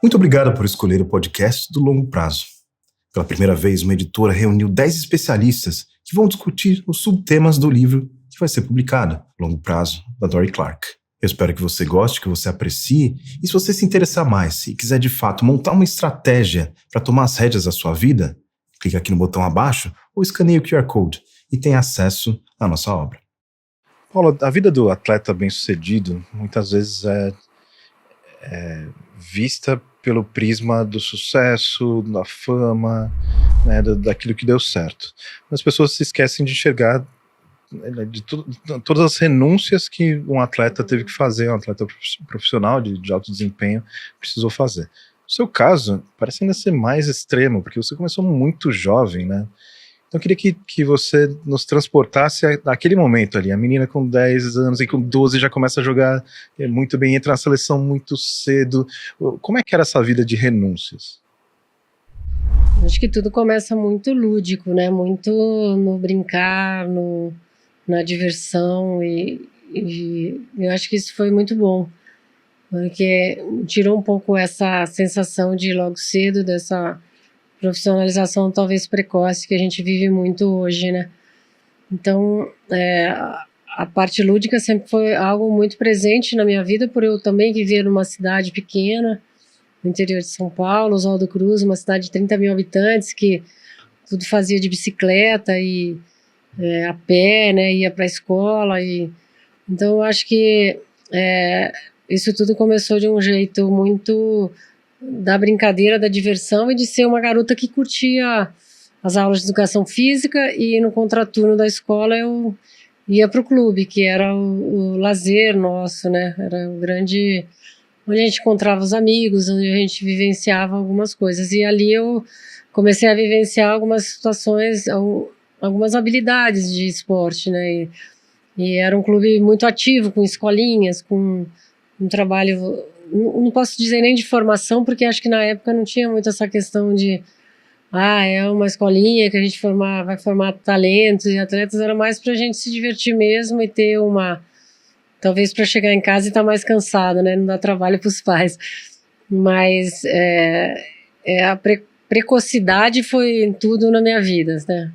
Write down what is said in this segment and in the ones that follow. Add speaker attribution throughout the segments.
Speaker 1: Muito obrigado por escolher o podcast do Longo Prazo. Pela primeira vez, uma editora reuniu 10 especialistas que vão discutir os subtemas do livro que vai ser publicado, Longo Prazo, da Dorie Clark. Eu espero que você goste, que você aprecie, e se você se interessar mais e quiser de fato montar uma estratégia para tomar as rédeas da sua vida, clique aqui no botão abaixo ou escaneie o QR Code e tenha acesso à nossa obra. Paula, a vida do atleta bem-sucedido muitas vezes é vista pelo prisma do sucesso, da fama, né, daquilo que deu certo. As pessoas se esquecem de enxergar de todas as renúncias que um atleta teve que fazer, um atleta profissional de alto desempenho precisou fazer. No seu caso, parece ainda ser mais extremo, porque você começou muito jovem, né? Então eu queria que você nos transportasse àquele momento ali, a menina com 10 anos e com 12 já começa a jogar muito bem, entra na seleção muito cedo. Como é que era essa vida de renúncias?
Speaker 2: Acho que tudo começa muito lúdico, né? Muito no brincar, na diversão e eu acho que isso foi muito bom, porque tirou um pouco essa sensação de logo cedo, dessa profissionalização talvez precoce que a gente vive muito hoje, né? Então, a parte lúdica sempre foi algo muito presente na minha vida, por eu também viver numa cidade pequena, no interior de São Paulo, Oswaldo Cruz, uma cidade de 30 mil habitantes, que tudo fazia de bicicleta e a pé, né, ia para a escola. Então, eu acho que isso tudo começou de um jeito muito da brincadeira, da diversão e de ser uma garota que curtia as aulas de educação física, e no contraturno da escola eu ia para o clube, que era o lazer nosso, né? Era o grande, onde a gente encontrava os amigos, onde a gente vivenciava algumas coisas. E ali eu comecei a vivenciar algumas situações, algumas habilidades de esporte, né? E era um clube muito ativo, com escolinhas, com um trabalho, não posso dizer nem de formação, porque acho que na época não tinha muito essa questão de é uma escolinha que a gente vai formar talentos e atletas. Era mais para a gente se divertir mesmo e ter talvez para chegar em casa e estar mais cansado, né? Não dar trabalho para os pais. Mas a precocidade foi em tudo na minha vida, né?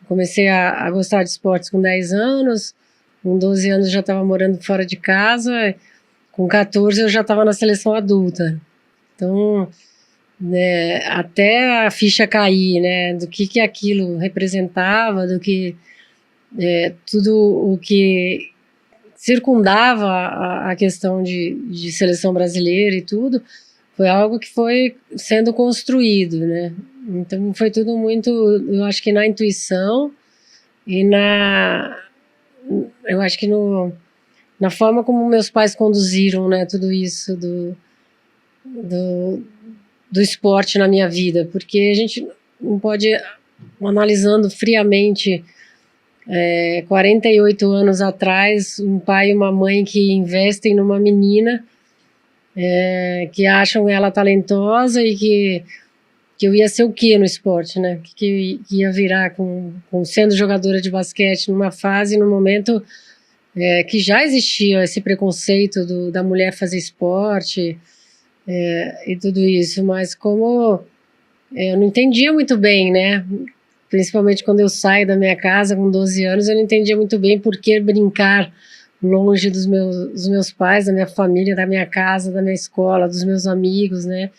Speaker 2: Comecei a gostar de esportes com 10 anos, com 12 anos já estava morando fora de casa, com 14 eu já estava na seleção adulta. Então, né, até a ficha cair, né, do que aquilo representava, do que tudo o que circundava a questão de seleção brasileira e tudo, foi algo que foi sendo construído, né? Então foi tudo muito, eu acho que na intuição e eu acho que na forma como meus pais conduziram, né, tudo isso do esporte na minha vida, porque a gente não pode, analisando friamente, 48 anos atrás, um pai e uma mãe que investem numa menina, que acham ela talentosa e que eu ia ser o quê no esporte, né? Que ia virar sendo jogadora de basquete numa fase, num momento que já existia esse preconceito da mulher fazer esporte, e tudo isso, mas como eu não entendia muito bem, né? Principalmente quando eu saio da minha casa com 12 anos, eu não entendia muito bem por que brincar longe dos meus pais, da minha família, da minha casa, da minha escola, dos meus amigos, né?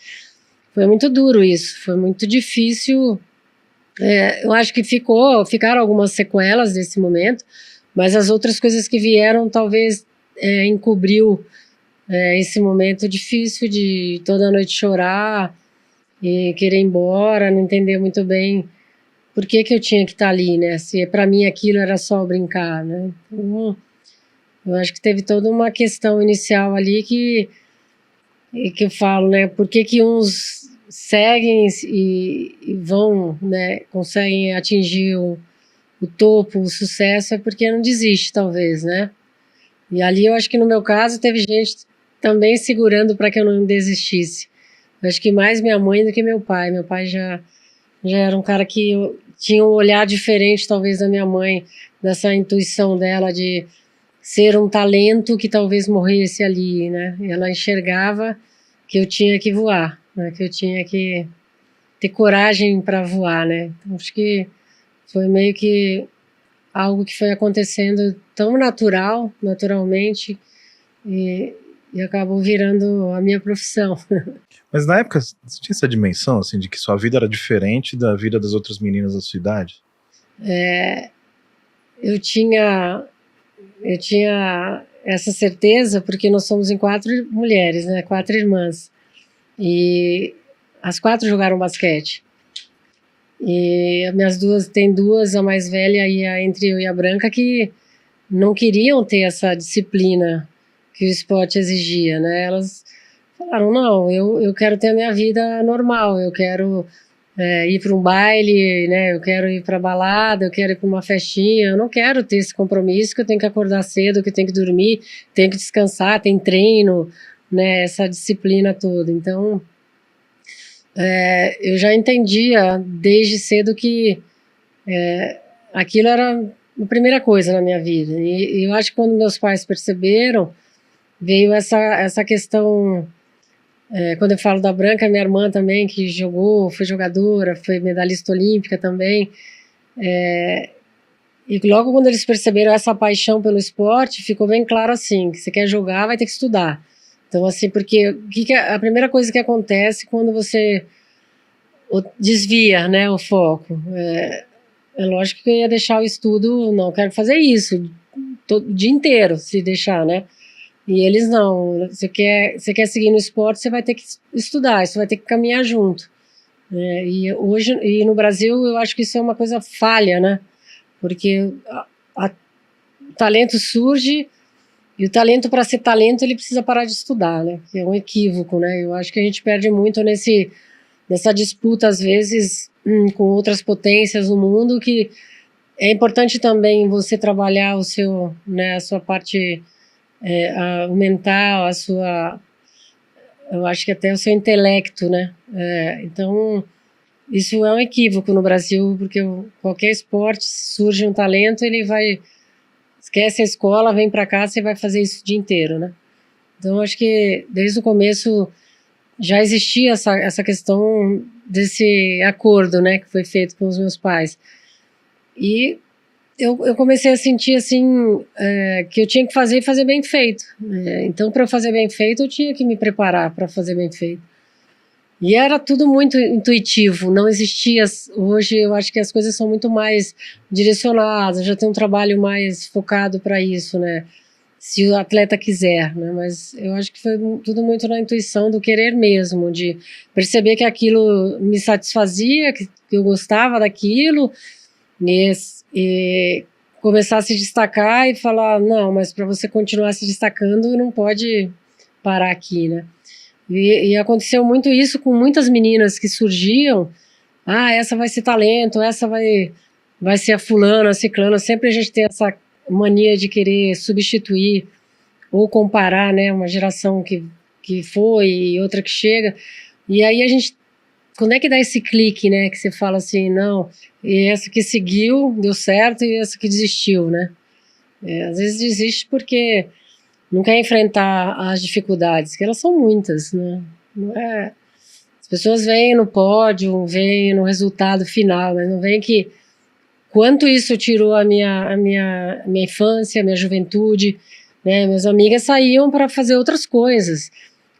Speaker 2: Foi muito duro isso, foi muito difícil. Eu acho que ficaram algumas sequelas desse momento, mas as outras coisas que vieram talvez encobriu esse momento difícil de toda noite chorar e querer ir embora, não entender muito bem por que eu tinha que estar ali, né? Se para mim aquilo era só brincar, né? Então, eu acho que teve toda uma questão inicial ali que eu falo, né? Por que uns seguem e vão, né? Conseguem atingir o topo, o sucesso, é porque não desiste, talvez, né? E ali eu acho que no meu caso teve gente também segurando para que eu não desistisse. Eu acho que mais minha mãe do que meu pai. Meu pai já era um cara que tinha um olhar diferente, talvez, da minha mãe, dessa intuição dela de ser um talento que talvez morresse ali, né? Ela enxergava eu tinha que voar, né? Que eu tinha que ter coragem para voar, né? Então, acho que foi meio que algo que foi acontecendo tão naturalmente, e acabou virando a minha profissão.
Speaker 1: Mas na época, você tinha essa dimensão, assim, de que sua vida era diferente da vida das outras meninas da sua idade?
Speaker 2: Eu tinha essa certeza porque nós somos em 4 mulheres, né? 4 irmãs. E as 4 jogaram basquete. E as minhas tem duas, a mais velha e entre eu e a Branca, que não queriam ter essa disciplina que o esporte exigia, né? Elas falaram, não, eu quero ter a minha vida normal, eu quero ir para um baile, né? Eu quero ir para balada, eu quero ir para uma festinha, eu não quero ter esse compromisso que eu tenho que acordar cedo, que eu tenho que dormir, tenho que descansar, tem treino, né? Essa disciplina toda. Então, eu já entendia desde cedo que aquilo era a primeira coisa na minha vida. E eu acho que quando meus pais perceberam, veio essa questão. Quando eu falo da Branca, minha irmã também, que jogou, foi jogadora, foi medalhista olímpica também. E logo quando eles perceberam essa paixão pelo esporte, ficou bem claro assim, que você quer jogar, vai ter que estudar. Então, assim, porque a primeira coisa que acontece quando você desvia, né, o foco? É lógico que eu ia deixar o estudo, não, quero fazer isso o dia inteiro, se deixar, né? E eles não, você quer seguir no esporte, você vai ter que estudar, você vai ter que caminhar junto. E hoje, e no Brasil, eu acho que isso é uma coisa falha, né? Porque o talento surge, e o talento, para ser talento, ele precisa parar de estudar, né? Que é um equívoco, né? Eu acho que a gente perde muito nessa disputa, às vezes, com outras potências no mundo, que é importante também você trabalhar o seu, né, a sua parte o mental, eu acho que até o seu intelecto, né? Então, isso é um equívoco no Brasil, porque qualquer esporte, surge um talento, ele vai, esquece a escola, vem para cá, você vai fazer isso o dia inteiro, né? Então, acho que desde o começo já existia essa questão desse acordo, né, que foi feito com os meus pais. E eu comecei a sentir, assim, que eu tinha que fazer e fazer bem feito. Então, para eu fazer bem feito, eu tinha que me preparar para fazer bem feito. E era tudo muito intuitivo, não existia... Hoje, eu acho que as coisas são muito mais direcionadas, já tem um trabalho mais focado para isso, né? Se o atleta quiser, né? Mas eu acho que foi tudo muito na intuição do querer mesmo, de perceber que aquilo me satisfazia, que eu gostava daquilo, e começar a se destacar e falar, não, mas para você continuar se destacando, não pode parar aqui, né? E aconteceu muito isso com muitas meninas que surgiam, essa vai ser talento, essa vai ser a fulana, a ciclana, sempre a gente tem essa mania de querer substituir ou comparar, né, uma geração que foi e outra que chega, e aí a gente, quando é que dá esse clique, né, que você fala assim, não, e essa que seguiu, deu certo, e essa que desistiu, né? Às vezes desiste porque não quer enfrentar as dificuldades, que elas são muitas, né? Não é... As pessoas veem no pódio, veem no resultado final, mas não veem que quanto isso tirou a minha infância, a minha juventude, né? Minhas amigas saíam para fazer outras coisas,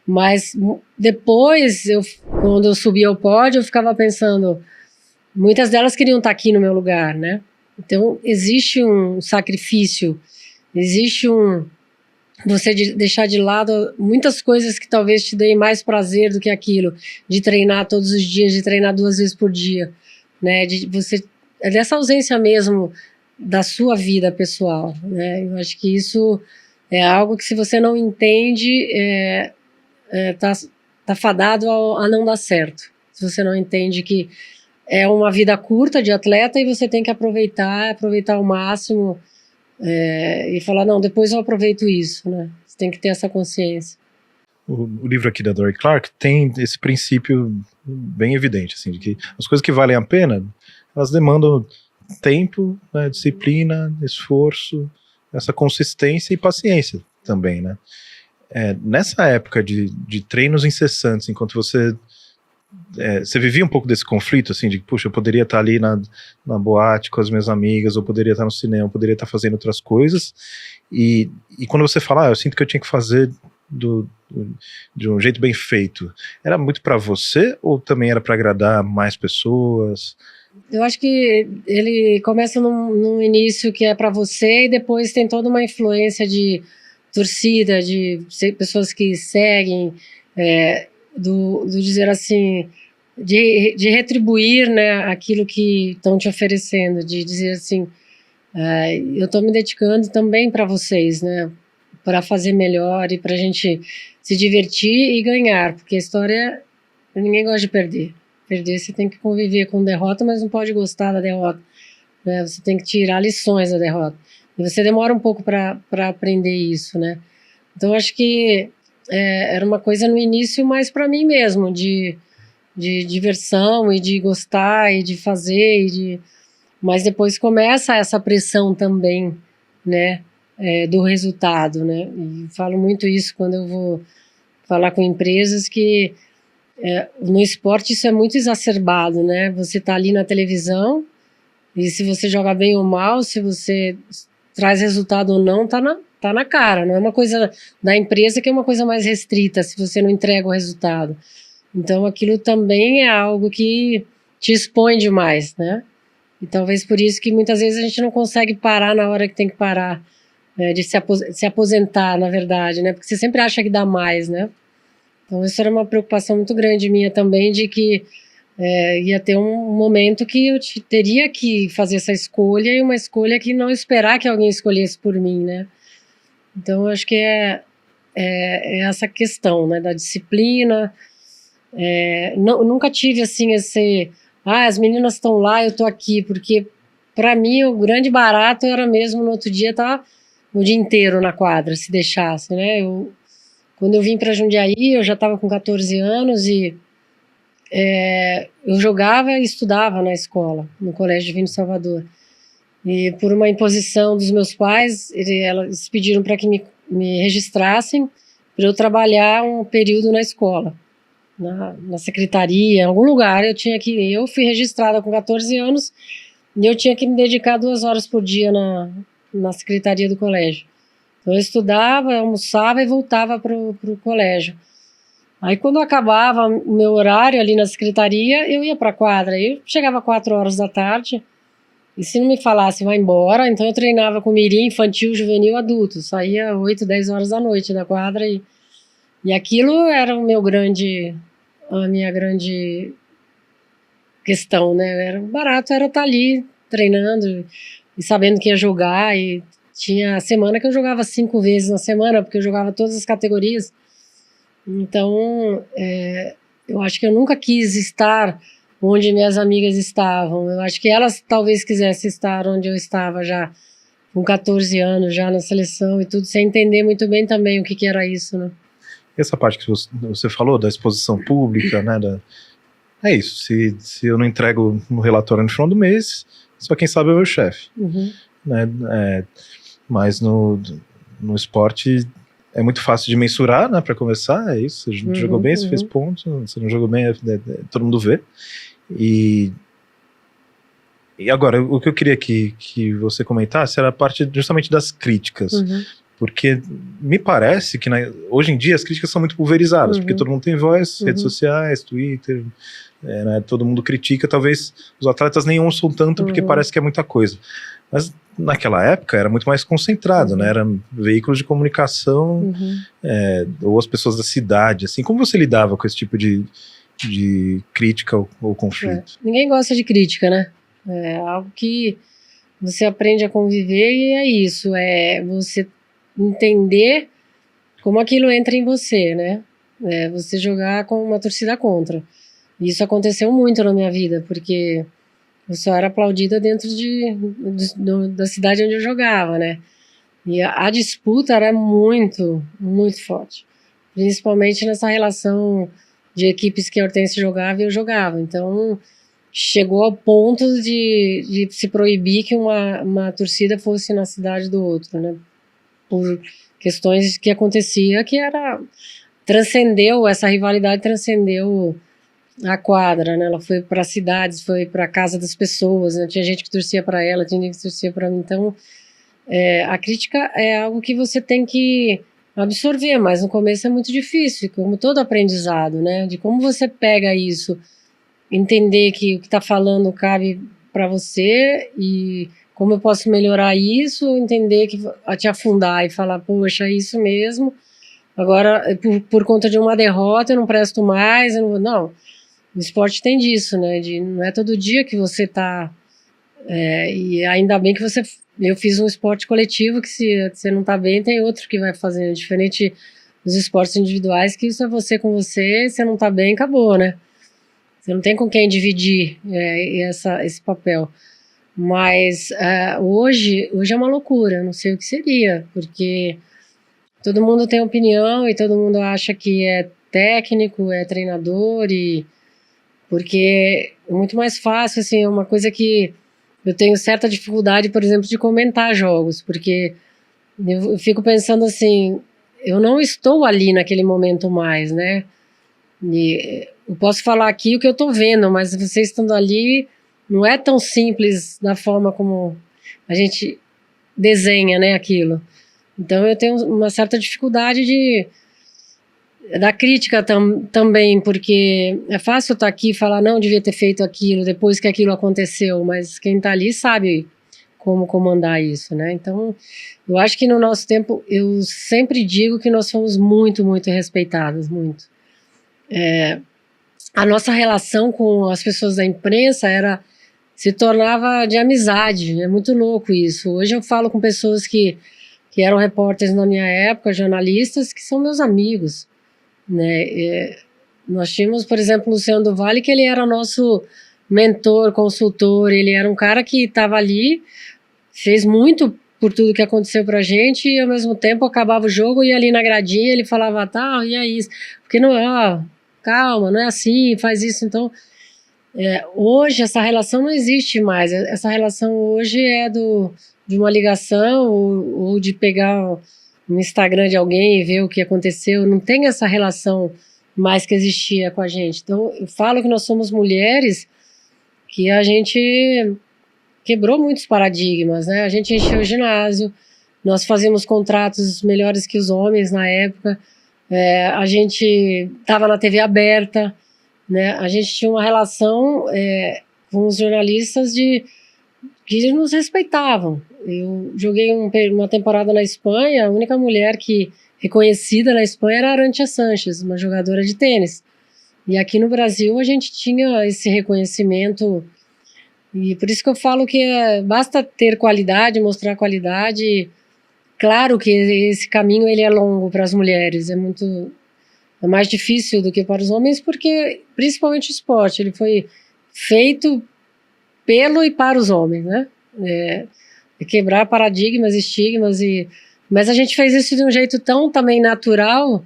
Speaker 2: mas depois, quando eu subia ao pódio, eu ficava pensando, muitas delas queriam estar aqui no meu lugar, né? Então, existe um sacrifício, existe você deixar de lado muitas coisas que talvez te deem mais prazer do que aquilo, de treinar todos os dias, de treinar 2 vezes por dia, né? Dessa ausência mesmo da sua vida pessoal, né? Eu acho que isso é algo que, se você não entende, tá fadado a não dar certo. Se você não entende que é uma vida curta de atleta e você tem que aproveitar ao máximo, e falar, não, depois eu aproveito isso, né? Você tem que ter essa consciência.
Speaker 1: O livro aqui da Dorie Clark tem esse princípio bem evidente, assim, de que as coisas que valem a pena, elas demandam tempo, né, disciplina, esforço, essa consistência e paciência também, né? nessa época de treinos incessantes, enquanto você vivia um pouco desse conflito, assim, de, puxa, eu poderia estar ali na boate com as minhas amigas, ou poderia estar no cinema, eu poderia estar fazendo outras coisas, e quando você fala, eu sinto que eu tinha que fazer de um jeito bem feito, era muito para você, ou também era para agradar mais pessoas?
Speaker 2: Eu acho que ele começa num início que é para você, e depois tem toda uma influência de torcida, de pessoas que seguem, do dizer assim, de retribuir, né, aquilo que estão te oferecendo, de dizer assim, eu estou me dedicando também para vocês, né, para fazer melhor e para a gente se divertir e ganhar, porque a história, ninguém gosta de perder. Perder, você tem que conviver com derrota, mas não pode gostar da derrota, né? Você tem que tirar lições da derrota. E você demora um pouco para aprender isso, né? Então, acho que era uma coisa no início mais para mim mesmo, de diversão e de gostar e de fazer, mas depois começa essa pressão também, né? Do resultado, né? E falo muito isso quando eu vou falar com empresas que no esporte isso é muito exacerbado, né? Você está ali na televisão e se você joga bem ou mal, se você traz resultado ou não, tá na cara. Não é uma coisa da empresa que é uma coisa mais restrita, se você não entrega o resultado. Então aquilo também é algo que te expõe demais, né? E talvez por isso que muitas vezes a gente não consegue parar na hora que tem que parar, de se aposentar, na verdade, né? Porque você sempre acha que dá mais, né? Então isso era uma preocupação muito grande minha também, de que ia ter um momento que eu teria que fazer essa escolha, e uma escolha que não esperar que alguém escolhesse por mim, né? Então eu acho que é essa questão, né, da disciplina. Nunca tive assim as meninas estão lá, eu tô aqui, porque para mim o grande barato era mesmo no outro dia estar o dia inteiro na quadra, se deixasse, né? Quando eu vim para Jundiaí, eu já estava com 14 anos e eu jogava e estudava na escola, no Colégio Divino Salvador. E por uma imposição dos meus pais, eles pediram para que me registrassem para eu trabalhar um período na escola, na secretaria, em algum lugar. Eu fui registrada com 14 anos e eu tinha que me dedicar 2 horas por dia na secretaria do colégio. Então eu estudava, almoçava e voltava para o colégio. Aí quando acabava o meu horário ali na secretaria, eu ia para a quadra. Eu chegava 4 horas da tarde, e se não me falasse vai embora, então eu treinava com mirim, infantil, juvenil, adulto. Saía 8, 10 horas da noite da quadra, e aquilo era a minha grande questão, né? O barato era estar ali treinando e sabendo que ia jogar, e tinha a semana que eu jogava 5 vezes na semana, porque eu jogava todas as categorias. Então, eu acho que eu nunca quis estar onde minhas amigas estavam. Eu acho que elas talvez quisessem estar onde eu estava já, com 14 anos, já na seleção e tudo, sem entender muito bem também o que era isso, né?
Speaker 1: Essa parte que você falou da exposição pública, né? É isso, se eu não entrego no relatório no final do mês, só quem sabe é o meu chefe.
Speaker 2: Uhum.
Speaker 1: Né? Mas no esporte é muito fácil de mensurar, né? Para começar, é isso. Você jogou bem, você fez pontos. Você não jogou bem, todo mundo vê. E agora, o que eu queria que você comentasse era a parte justamente das críticas.
Speaker 2: Uhum.
Speaker 1: Porque me parece que hoje em dia as críticas são muito pulverizadas, porque todo mundo tem voz, redes sociais, Twitter, né, todo mundo critica. Talvez os atletas nem ouçam tanto, porque parece que é muita coisa. Mas naquela época era muito mais concentrado, né? Eram veículos de comunicação, ou as pessoas da cidade, assim. Como você lidava com esse tipo de crítica ou conflito?
Speaker 2: Ninguém gosta de crítica, né? É algo que você aprende a conviver, e é isso, você entender como aquilo entra em você, né? Você jogar com uma torcida contra. Isso aconteceu muito na minha vida, porque eu só era aplaudida dentro da cidade onde eu jogava, né? E a disputa era muito, muito forte. Principalmente nessa relação de equipes que a Hortência jogava e eu jogava. Então, chegou ao ponto de se proibir que uma torcida fosse na cidade do outro, né? por questões que acontecia, que transcendeu, essa rivalidade transcendeu a quadra, né? Ela foi para cidades, foi para casa das pessoas, né? Tinha gente que torcia para ela, tinha gente que torcia para mim. Então, a crítica é algo que você tem que absorver, mas no começo é muito difícil, como todo aprendizado, né? De como você pega isso, entender que o que está falando cabe para você e como eu posso melhorar isso, entender que te afundar e falar, poxa, é isso mesmo. Agora, por conta de uma derrota, eu não presto mais, eu não, o esporte tem disso, né? Não é todo dia que você tá. E ainda bem que eu fiz um esporte coletivo, que se você não tá bem, tem outro que vai fazer. Diferente dos esportes individuais, que isso é você com você, você não tá bem, acabou, né? Você não tem com quem dividir esse papel. Mas hoje é uma loucura, eu não sei o que seria, porque todo mundo tem opinião e todo mundo acha que é técnico, é treinador, porque é muito mais fácil, assim, é uma coisa que eu tenho certa dificuldade, por exemplo, de comentar jogos, porque eu fico pensando assim, eu não estou ali naquele momento mais, né? E eu posso falar aqui o que eu estou vendo, mas você estando ali não é tão simples da forma como a gente desenha, né, aquilo. Então eu tenho uma certa dificuldade da crítica também, porque é fácil estar aqui e falar, não, devia ter feito aquilo depois que aquilo aconteceu, mas quem está ali sabe como comandar isso, né? Então, eu acho que no nosso tempo, eu sempre digo que nós fomos muito, muito respeitadas, muito. A nossa relação com as pessoas da imprensa se tornava de amizade, é muito louco isso. Hoje eu falo com pessoas que eram repórteres na minha época, jornalistas, que são meus amigos, né? Nós tínhamos, por exemplo, o Luciano do Vale, que ele era nosso mentor, consultor, ele era um cara que estava ali, fez muito por tudo que aconteceu pra gente e ao mesmo tempo acabava o jogo, ia ali na gradinha, ele falava, tá, e é isso, porque não, calma, não é assim, faz isso. Então, hoje essa relação não existe mais, essa relação hoje é de uma ligação ou de pegar no Instagram de alguém e ver o que aconteceu, não tem essa relação mais que existia com a gente. Então, eu falo que nós somos mulheres que a gente quebrou muitos paradigmas, né? A gente encheu o ginásio, nós fazíamos contratos melhores que os homens na época, a gente estava na TV aberta, né? A gente tinha uma relação com os jornalistas que nos respeitavam. Eu joguei uma temporada na Espanha, a única mulher reconhecida na Espanha era a Arantxa Sánchez, uma jogadora de tênis. E aqui no Brasil a gente tinha esse reconhecimento, e por isso que eu falo que basta ter qualidade, mostrar qualidade. Claro que esse caminho ele é longo para as mulheres, é mais difícil do que para os homens, porque principalmente o esporte, ele foi feito pelo e para os homens, né? Quebrar paradigmas, estigmas, mas a gente fez isso de um jeito tão também natural,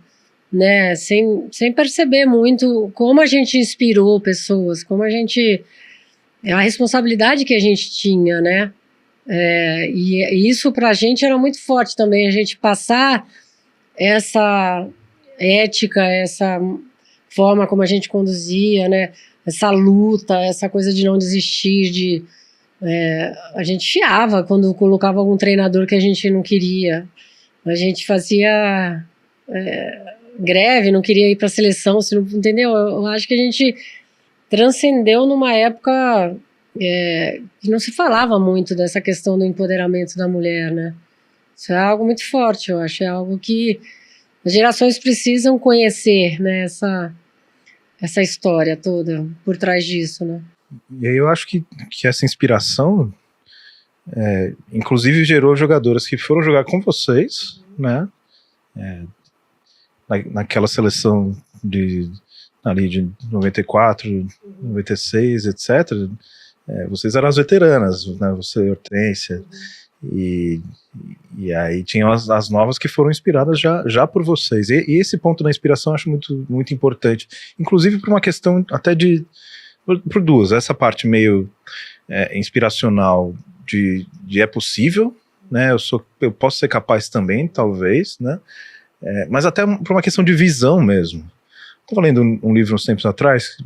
Speaker 2: né? Sem perceber muito como a gente inspirou pessoas, a responsabilidade que a gente tinha, né? E isso para a gente era muito forte também, a gente passar essa ética, essa forma como a gente conduzia, né? Essa luta, essa coisa de não desistir, a gente chiava quando colocava algum treinador que a gente não queria. A gente fazia greve, não queria ir para a seleção, entendeu? Eu acho que a gente transcendeu numa época que não se falava muito dessa questão do empoderamento da mulher, né? Isso é algo muito forte, eu acho. É algo que as gerações precisam conhecer, né? Essa história toda por trás disso, né?
Speaker 1: E aí eu acho que essa inspiração, inclusive, gerou jogadoras que foram jogar com vocês, né? Naquela seleção ali de 94, 96, etc. Vocês eram as veteranas, né? Você, Hortência, e aí tinham as novas que foram inspiradas já por vocês. E esse ponto da inspiração eu acho muito, muito importante, inclusive por uma questão até por duas, essa parte meio inspiracional de é possível, né? Eu posso ser capaz também, talvez, né? Mas até por uma questão de visão mesmo. Estava lendo um livro uns tempos atrás,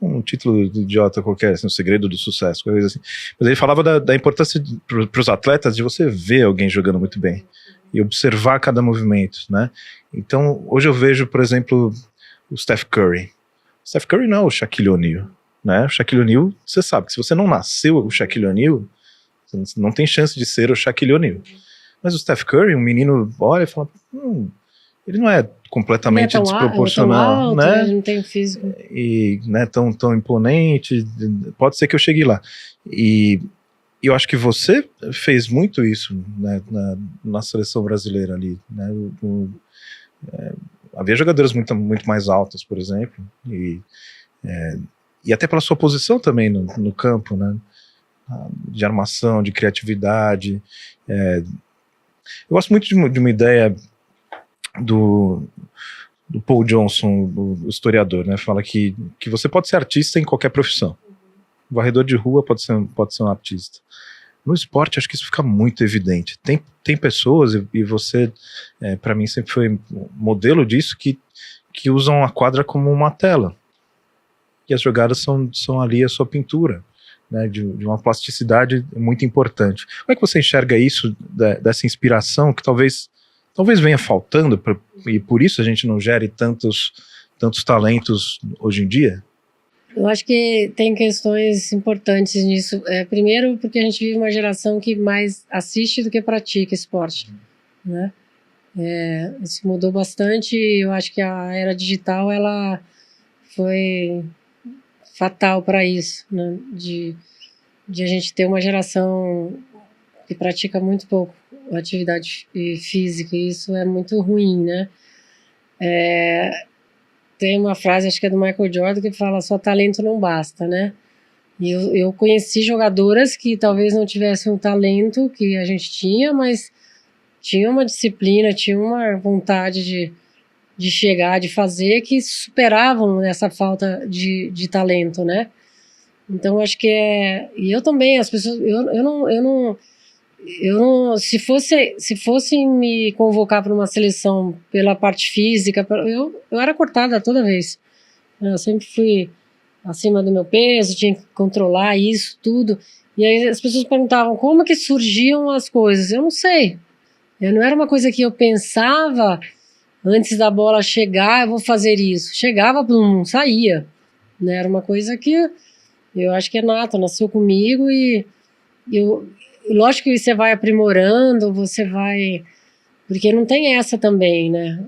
Speaker 1: um título de idiota qualquer, assim, O Segredo do Sucesso, coisa assim. Mas ele falava da importância para os atletas de você ver alguém jogando muito bem e observar cada movimento, né? Então, hoje eu vejo, por exemplo, o Steph Curry. O Steph Curry não é o Shaquille O'Neal, né? O Shaquille O'Neal, você sabe que se você não nasceu o Shaquille O'Neal, você não tem chance de ser o Shaquille O'Neal. Mas o Steph Curry, um menino olha e fala, ele não é completamente
Speaker 2: não é
Speaker 1: desproporcional,
Speaker 2: tão alto,
Speaker 1: né?
Speaker 2: Ele não tem físico.
Speaker 1: E né, tão imponente, pode ser que eu chegue lá. E eu acho que você fez muito isso, né, na seleção brasileira ali, né? Havia jogadoras muito mais altas, por exemplo, e até pela sua posição também no campo, né? De armação, de criatividade. Eu gosto muito de uma ideia do Paul Johnson, o historiador, né? Fala que você pode ser artista em qualquer profissão. O varredor de rua pode ser um artista. No esporte, acho que isso fica muito evidente. Tem pessoas, e você, para mim, sempre foi modelo disso, que usam a quadra como uma tela. E as jogadas são ali a sua pintura, né, de uma plasticidade muito importante. Como é que você enxerga isso, dessa inspiração que talvez venha faltando, e por isso a gente não gere tantos talentos hoje em dia?
Speaker 2: Eu acho que tem questões importantes nisso. Primeiro, porque a gente vive uma geração que mais assiste do que pratica esporte, né? Isso mudou bastante. Eu acho que a era digital ela foi fatal para isso, né? De a gente ter uma geração que pratica muito pouco atividade física, e isso é muito ruim, né? Tem uma frase, acho que é do Michael Jordan, que fala: só talento não basta, né? E eu conheci jogadoras que talvez não tivessem o talento que a gente tinha, mas tinha uma disciplina, tinha uma vontade de chegar, de fazer, que superavam essa falta de talento, né? Então, acho que e eu também, as pessoas... Eu não, se fosse me convocar para uma seleção pela parte física, eu era cortada toda vez. Eu sempre fui acima do meu peso, tinha que controlar isso tudo. E aí as pessoas perguntavam como que surgiam as coisas. Eu não sei. Não era uma coisa que eu pensava antes da bola chegar, eu vou fazer isso. Chegava, não saía. Né? Era uma coisa que eu acho que é nata, nasceu comigo, e lógico que você vai aprimorando, você vai... Porque não tem essa também, né?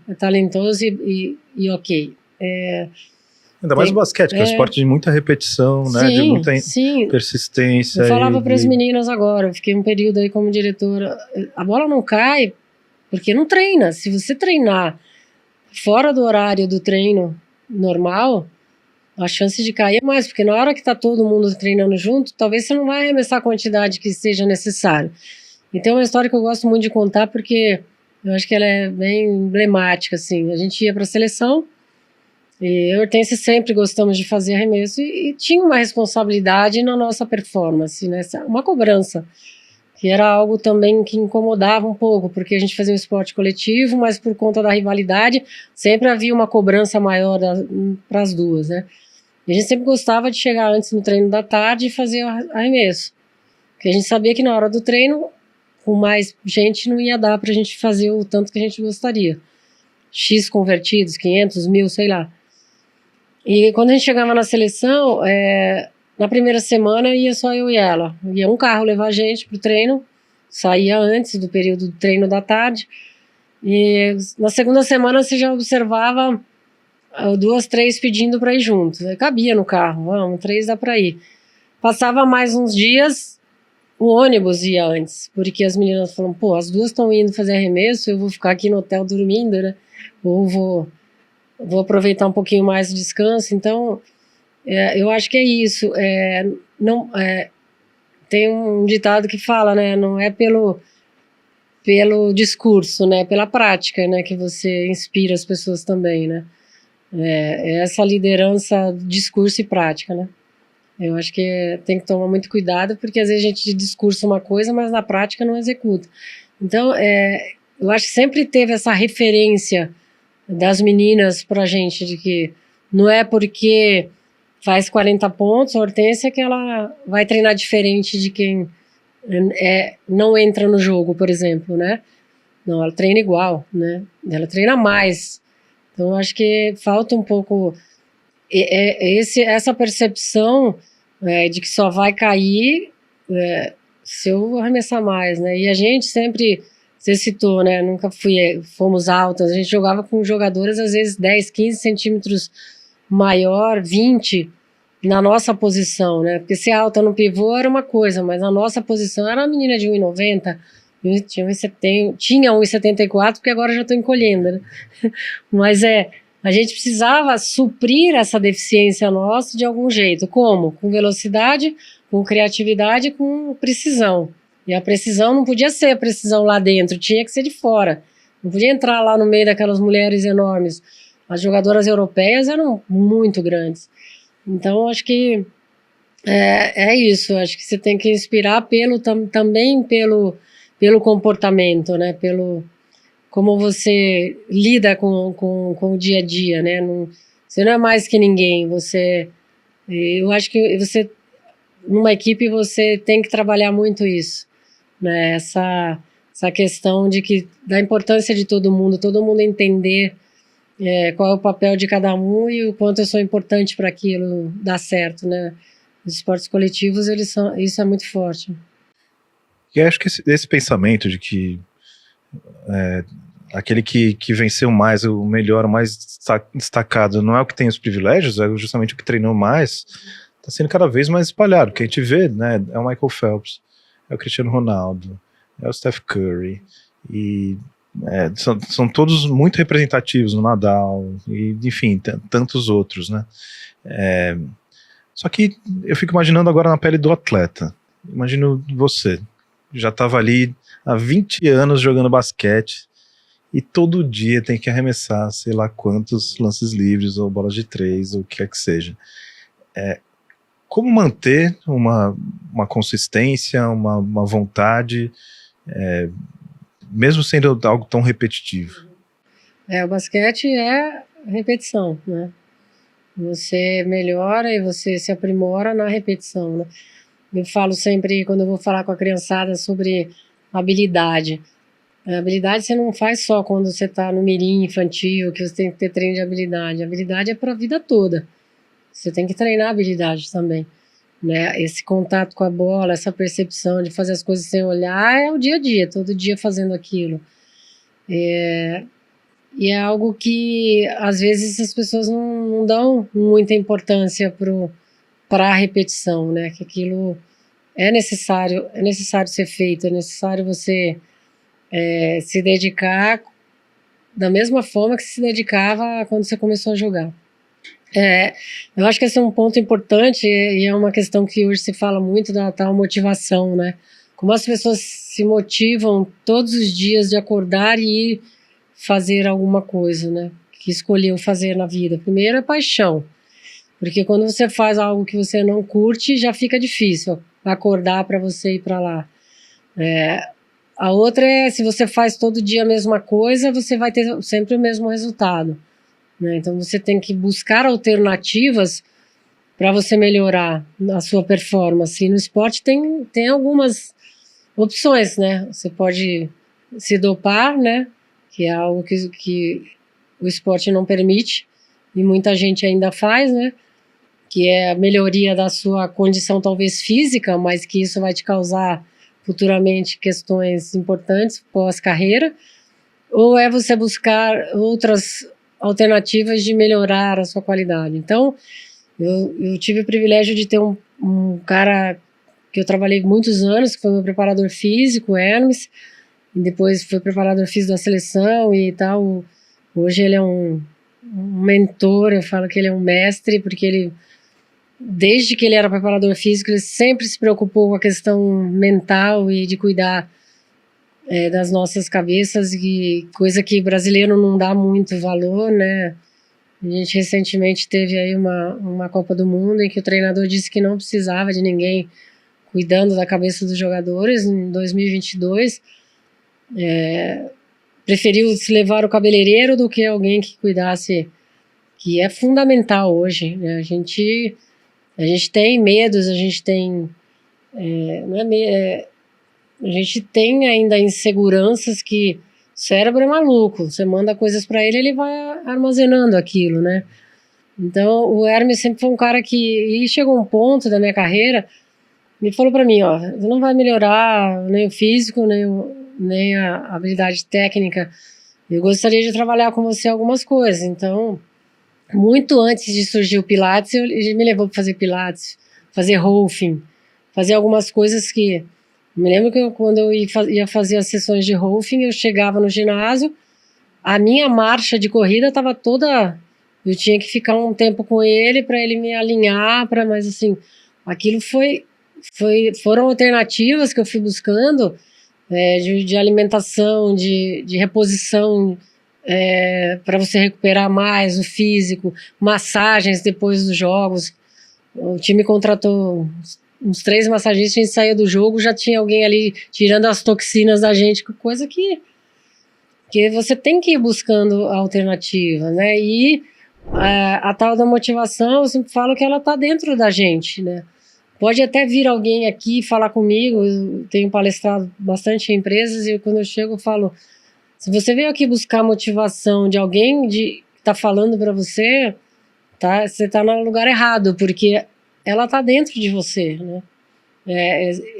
Speaker 2: É talentoso e ok.
Speaker 1: Ainda mais o basquete, que é um esporte de muita repetição,
Speaker 2: sim,
Speaker 1: né? De muita
Speaker 2: sim.
Speaker 1: persistência.
Speaker 2: Eu falava para as meninas agora, eu fiquei um período aí como diretora, a bola não cai porque não treina. Se você treinar fora do horário do treino normal, a chance de cair é mais, porque na hora que está todo mundo treinando junto, talvez você não vai arremessar a quantidade que seja necessário. Então é uma história que eu gosto muito de contar, porque eu acho que ela é bem emblemática, assim. A gente ia para a seleção, e eu e a Hortência sempre gostamos de fazer arremesso, e tinha uma responsabilidade na nossa performance, né? Uma cobrança, que era algo também que incomodava um pouco, porque a gente fazia um esporte coletivo, mas por conta da rivalidade, sempre havia uma cobrança maior para as duas, né? E a gente sempre gostava de chegar antes no treino da tarde e fazer arremesso, porque a gente sabia que na hora do treino, com mais gente, não ia dar para a gente fazer o tanto que a gente gostaria. X convertidos, 500, 1000, sei lá. E quando a gente chegava na seleção, na primeira semana ia só eu e ela. Ia um carro levar a gente pro treino, saía antes do período do treino da tarde. E na segunda semana você já observava 2, 3 pedindo para ir juntos. Cabia no carro, vamos, 3 dá para ir. Passava mais uns dias, o ônibus ia antes, porque as meninas falam: pô, as duas estão indo fazer arremesso, eu vou ficar aqui no hotel dormindo, né? Ou vou aproveitar um pouquinho mais de descanso. Então, eu acho que é isso. Tem um ditado que fala, né? Não é pelo discurso, né? Pela prática, né? Que você inspira as pessoas também, né? Essa liderança, discurso e prática, né? Eu acho que tem que tomar muito cuidado, porque às vezes a gente discursa uma coisa, mas na prática não executa. Então, eu acho que sempre teve essa referência das meninas pra gente, de que não é porque faz 40 pontos, a Hortência, que ela vai treinar diferente de quem não entra no jogo, por exemplo, né? Não, ela treina igual, né? Ela treina mais. Então, eu acho que falta um pouco essa percepção de que só vai cair se eu arremessar mais, né? E a gente sempre, você citou, né? Nunca fomos altas, a gente jogava com jogadoras às vezes 10, 15 centímetros maior, 20 na nossa posição, né? Porque ser alta no pivô era uma coisa, mas na nossa posição era uma menina de 1,90, tinha 1,74, porque agora já estou encolhendo, né? Mas a gente precisava suprir essa deficiência nossa de algum jeito. Como? Com velocidade, com criatividade, com precisão. E a precisão não podia ser a precisão lá dentro, tinha que ser de fora. Não podia entrar lá no meio daquelas mulheres enormes. As jogadoras europeias eram muito grandes. Então, acho que é isso. Acho que você tem que inspirar também pelo comportamento, né? Como você lida com o dia a dia, né? Você não é mais que ninguém. Eu acho que numa equipe, você tem que trabalhar muito isso, né? Essa questão da importância de todo mundo entender qual é o papel de cada um e o quanto eu sou importante para aquilo dar certo, né? Os esportes coletivos, isso é muito forte.
Speaker 1: E acho que esse pensamento de que aquele que venceu mais, o melhor, o mais destacado, não é o que tem os privilégios, é justamente o que treinou mais, está sendo cada vez mais espalhado. O que a gente vê, né, é o Michael Phelps, é o Cristiano Ronaldo, é o Steph Curry, e são todos muito representativos no Nadal, e enfim, tantos outros, né. Só que eu fico imaginando agora na pele do atleta. Imagino você, já estava ali há 20 anos jogando basquete, e todo dia tem que arremessar sei lá quantos lances livres ou bolas de 3 ou o que quer que seja. Como manter uma consistência, uma vontade, mesmo sendo algo tão repetitivo?
Speaker 2: O basquete é repetição, né? Você melhora e você se aprimora na repetição, né? Eu falo sempre, quando eu vou falar com a criançada sobre habilidade. A habilidade você não faz só quando você está no mirim infantil, que você tem que ter treino de habilidade. A habilidade é para a vida toda. Você tem que treinar a habilidade também, né? Esse contato com a bola, essa percepção de fazer as coisas sem olhar é o dia a dia, todo dia fazendo aquilo. E é algo que, às vezes, as pessoas não dão muita importância para a repetição, né? Que aquilo é necessário ser feito, é necessário você se dedicar da mesma forma que se dedicava quando você começou a jogar. Eu acho que esse é um ponto importante e é uma questão que hoje se fala muito da tal motivação, né? Como as pessoas se motivam todos os dias de acordar e ir fazer alguma coisa, né? Que escolheu fazer na vida. Primeiro é paixão, porque quando você faz algo que você não curte, já fica difícil acordar para você ir para lá. A outra é, se você faz todo dia a mesma coisa, você vai ter sempre o mesmo resultado, né? Então você tem que buscar alternativas para você melhorar a sua performance. E no esporte tem algumas opções, né? Você pode se dopar, né? Que é algo que o esporte não permite e muita gente ainda faz, né? Que é a melhoria da sua condição talvez física, mas que isso vai te causar futuramente questões importantes pós-carreira, ou é você buscar outras alternativas de melhorar a sua qualidade. Então, eu tive o privilégio de ter um cara que eu trabalhei muitos anos, que foi meu preparador físico, Hermes, e depois foi preparador físico da seleção e tal. Hoje ele é um mentor, eu falo que ele é um mestre, porque ele, desde que ele era preparador físico, ele sempre se preocupou com a questão mental e de cuidar das nossas cabeças, e coisa que brasileiro não dá muito valor, né? A gente recentemente teve aí uma Copa do Mundo em que o treinador disse que não precisava de ninguém cuidando da cabeça dos jogadores em 2022. Preferiu se levar o cabeleireiro do que alguém que cuidasse, que é fundamental hoje, né? A gente tem medos, a gente tem a gente tem ainda inseguranças que o cérebro é maluco, você manda coisas para ele, ele vai armazenando aquilo, né? Então o Hermes sempre foi um cara que, e chegou um ponto da minha carreira, me falou para mim, ó, você não vai melhorar nem o físico, nem a habilidade técnica, eu gostaria de trabalhar com você algumas coisas. Então, muito antes de surgir o Pilates, ele me levou para fazer Pilates, fazer Rolfing, fazer algumas coisas que... Me lembro que quando eu ia fazer as sessões de Rolfing, eu chegava no ginásio, a minha marcha de corrida estava toda... Eu tinha que ficar um tempo com ele para ele me alinhar, mas assim, aquilo foram alternativas que eu fui buscando, de alimentação, de reposição, para você recuperar mais o físico, massagens depois dos jogos. O time contratou uns 3 massagistas, a gente saiu do jogo, já tinha alguém ali tirando as toxinas da gente, coisa que você tem que ir buscando alternativa, né? E a tal da motivação, eu sempre falo que ela está dentro da gente, né? Pode até vir alguém aqui falar comigo, eu tenho palestrado bastante em empresas e quando eu chego eu falo, se você veio aqui buscar motivação de alguém que está falando para você, tá? Você está no lugar errado, porque ela está dentro de você, né?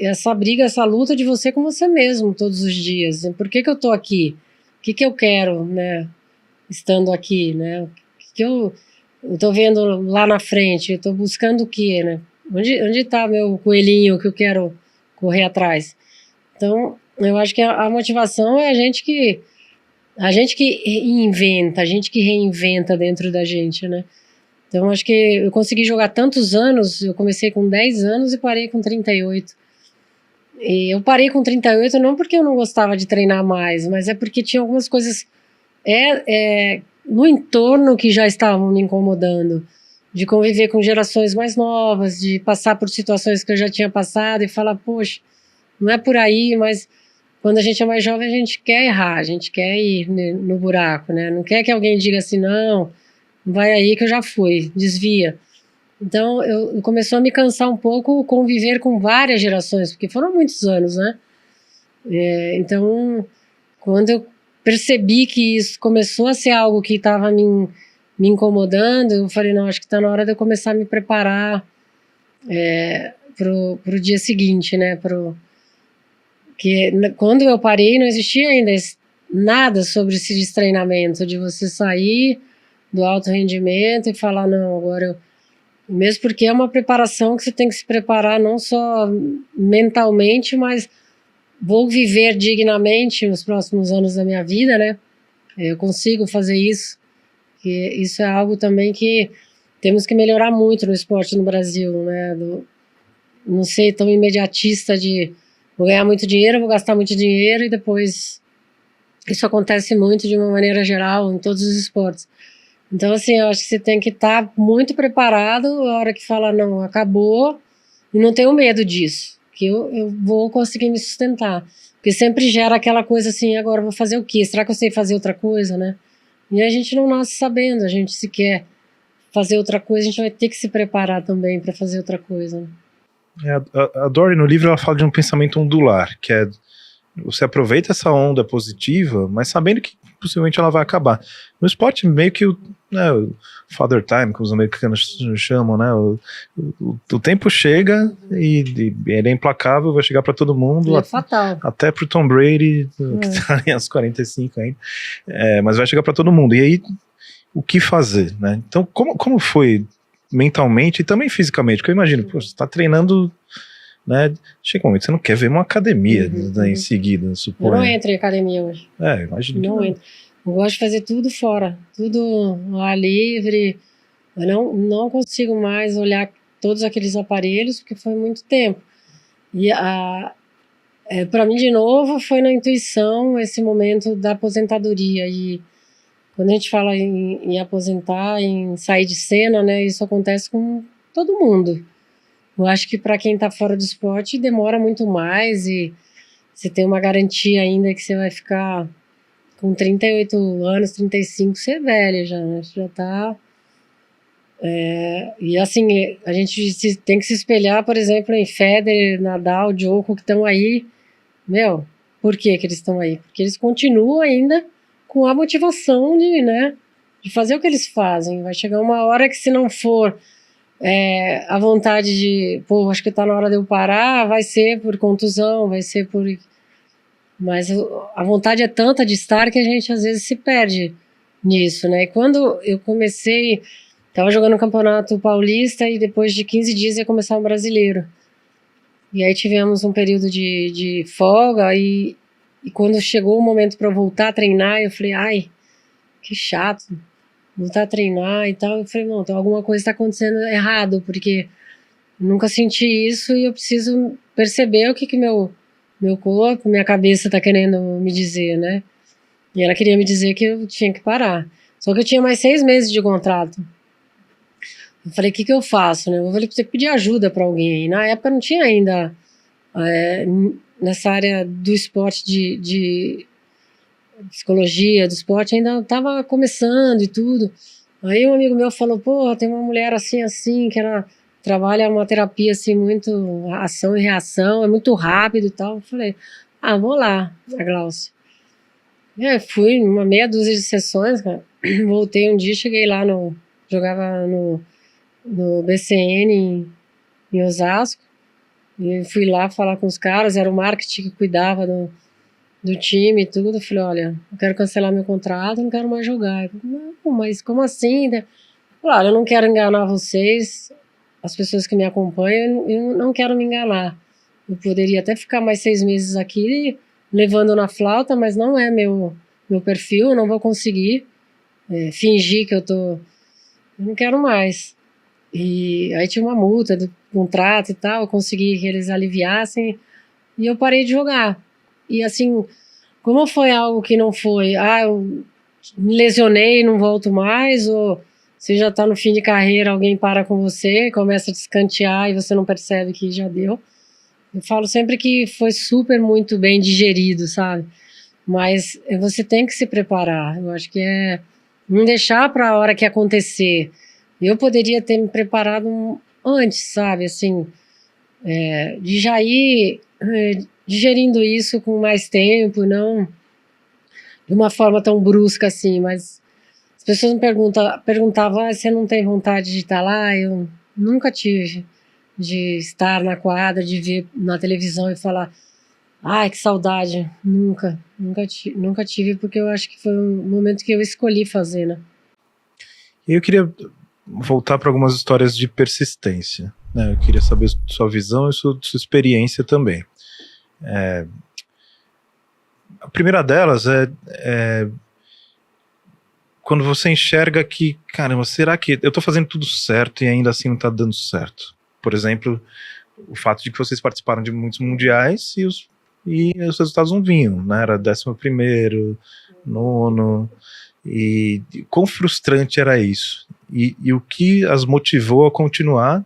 Speaker 2: Essa briga, essa luta de você com você mesmo todos os dias. Por que eu estou aqui? O que eu quero, né? Estando aqui, né? O que eu estou vendo lá na frente? Eu estou buscando o quê, né? Onde está meu coelhinho que eu quero correr atrás? Então, eu acho que a motivação é a gente que inventa, a gente que reinventa dentro da gente, né? Então, acho que eu consegui jogar tantos anos, eu comecei com 10 anos e parei com 38. E eu parei com 38 não porque eu não gostava de treinar mais, mas é porque tinha algumas coisas no entorno que já estavam me incomodando, de conviver com gerações mais novas, de passar por situações que eu já tinha passado e falar, poxa, não é por aí, mas quando a gente é mais jovem, a gente quer errar, a gente quer ir no buraco, né? Não quer que alguém diga assim, não, vai aí que eu já fui, desvia. Então, eu começou a me cansar um pouco conviver com várias gerações, porque foram muitos anos, né? Então, quando eu percebi que isso começou a ser algo que estava me incomodando, eu falei, não, acho que está na hora de eu começar a me preparar pro dia seguinte, né? Porque quando eu parei, não existia ainda nada sobre esse destreinamento, de você sair do alto rendimento e falar, não, agora mesmo porque é uma preparação que você tem que se preparar não só mentalmente, mas vou viver dignamente nos próximos anos da minha vida, né? Eu consigo fazer isso, que isso é algo também que temos que melhorar muito no esporte no Brasil, né? Não ser tão imediatista de vou ganhar muito dinheiro, vou gastar muito dinheiro e depois... Isso acontece muito de uma maneira geral em todos os esportes. Então, assim, eu acho que você tem que estar muito preparado a hora que fala, não, acabou, e não tenho medo disso, que eu vou conseguir me sustentar. Porque sempre gera aquela coisa assim, agora eu vou fazer o quê? Será que eu sei fazer outra coisa, né? E a gente não nasce sabendo, a gente se quer fazer outra coisa, a gente vai ter que se preparar também para fazer outra coisa, né?
Speaker 1: A Dory, no livro, ela fala de um pensamento ondular, que é você aproveita essa onda positiva, mas sabendo que possivelmente ela vai acabar. No esporte, meio que o father time, que os americanos chamam, né? O tempo chega e ele é implacável, vai chegar para todo mundo.
Speaker 2: É fatal.
Speaker 1: Até pro Tom Brady, que tá ali aos 45 ainda. Mas vai chegar para todo mundo. E aí, o que fazer, né? Então, como foi mentalmente e também fisicamente? Porque eu imagino, pô, você tá treinando... Né? Chega um momento que você não quer ver uma academia em seguida, suponho.
Speaker 2: Eu não entro em academia hoje.
Speaker 1: Imagino que
Speaker 2: não entro. Eu gosto de fazer tudo fora, tudo ao ar livre. Eu não consigo mais olhar todos aqueles aparelhos, porque foi muito tempo. E para mim, de novo, foi na intuição esse momento da aposentadoria. E quando a gente fala em aposentar, em sair de cena, né, isso acontece com todo mundo. Eu acho que para quem está fora do esporte demora muito mais e você tem uma garantia ainda que você vai ficar com 38 anos, 35, você é velha já, né? Você já tá... E assim, a gente tem que se espelhar, por exemplo, em Federer, Nadal, Djokovic, que estão aí. Meu, por que que eles estão aí? Porque eles continuam ainda com a motivação de, né, de fazer o que eles fazem. Vai chegar uma hora que se não for a vontade de, pô, acho que tá na hora de eu parar, vai ser por contusão, vai ser por... Mas a vontade é tanta de estar que a gente às vezes se perde nisso, né? E quando eu comecei, tava jogando um campeonato paulista e depois de 15 dias ia começar um brasileiro. E aí tivemos um período de folga e quando chegou o momento para eu voltar a treinar, eu falei, ai, que chato, voltar a treinar e tal. Eu falei, não, então alguma coisa está acontecendo errado, porque eu nunca senti isso e eu preciso perceber o que meu corpo, minha cabeça está querendo me dizer, né? E ela queria me dizer que eu tinha que parar. Só que eu tinha mais 6 meses de contrato. Eu falei, o que eu faço, né? Eu falei, você pedir ajuda para alguém. Na época não tinha ainda, nessa área do esporte, de psicologia, do esporte, ainda estava começando e tudo. Aí um amigo meu falou, pô, tem uma mulher assim, assim, que ela trabalha uma terapia assim, muito ação e reação, é muito rápido e tal. Eu falei, vou lá, a Glaucia. Fui uma meia dúzia de sessões, cara. Voltei um dia, cheguei lá jogava no BCN em Osasco, e fui lá falar com os caras, era o marketing que cuidava do time e tudo. Eu falei, olha, eu quero cancelar meu contrato, não quero mais jogar. Eu falei, não, mas como assim? Eu falei, olha, eu não quero enganar vocês, as pessoas que me acompanham, eu não quero me enganar. Eu poderia até ficar mais 6 meses aqui levando na flauta, mas não é meu perfil, eu não vou conseguir fingir que eu não quero mais. E aí tinha uma multa do contrato e tal, eu consegui que eles aliviassem e eu parei de jogar. E assim, como foi algo que não foi, eu me lesionei e não volto mais, ou você já tá no fim de carreira, alguém para com você, começa a te escantear e você não percebe que já deu. Eu falo sempre que foi super muito bem digerido, sabe? Mas você tem que se preparar. Eu acho que não deixar para a hora que acontecer. Eu poderia ter me preparado antes, sabe? Assim, de já ir digerindo isso com mais tempo, não de uma forma tão brusca assim. Mas as pessoas me perguntavam, você não tem vontade de estar lá? Eu nunca tive de estar na quadra, de ver na televisão e falar, ai, que saudade. Nunca tive, porque eu acho que foi um momento que eu escolhi fazer, né?
Speaker 1: E eu queria voltar para algumas histórias de persistência, né? Eu queria saber sua visão e sua experiência também. A primeira delas é quando você enxerga que, caramba, será que eu estou fazendo tudo certo e ainda assim não está dando certo? Por exemplo, o fato de que vocês participaram de muitos mundiais e os resultados não vinham, né? Era 11º, 9º, e quão frustrante era isso? E o que as motivou a continuar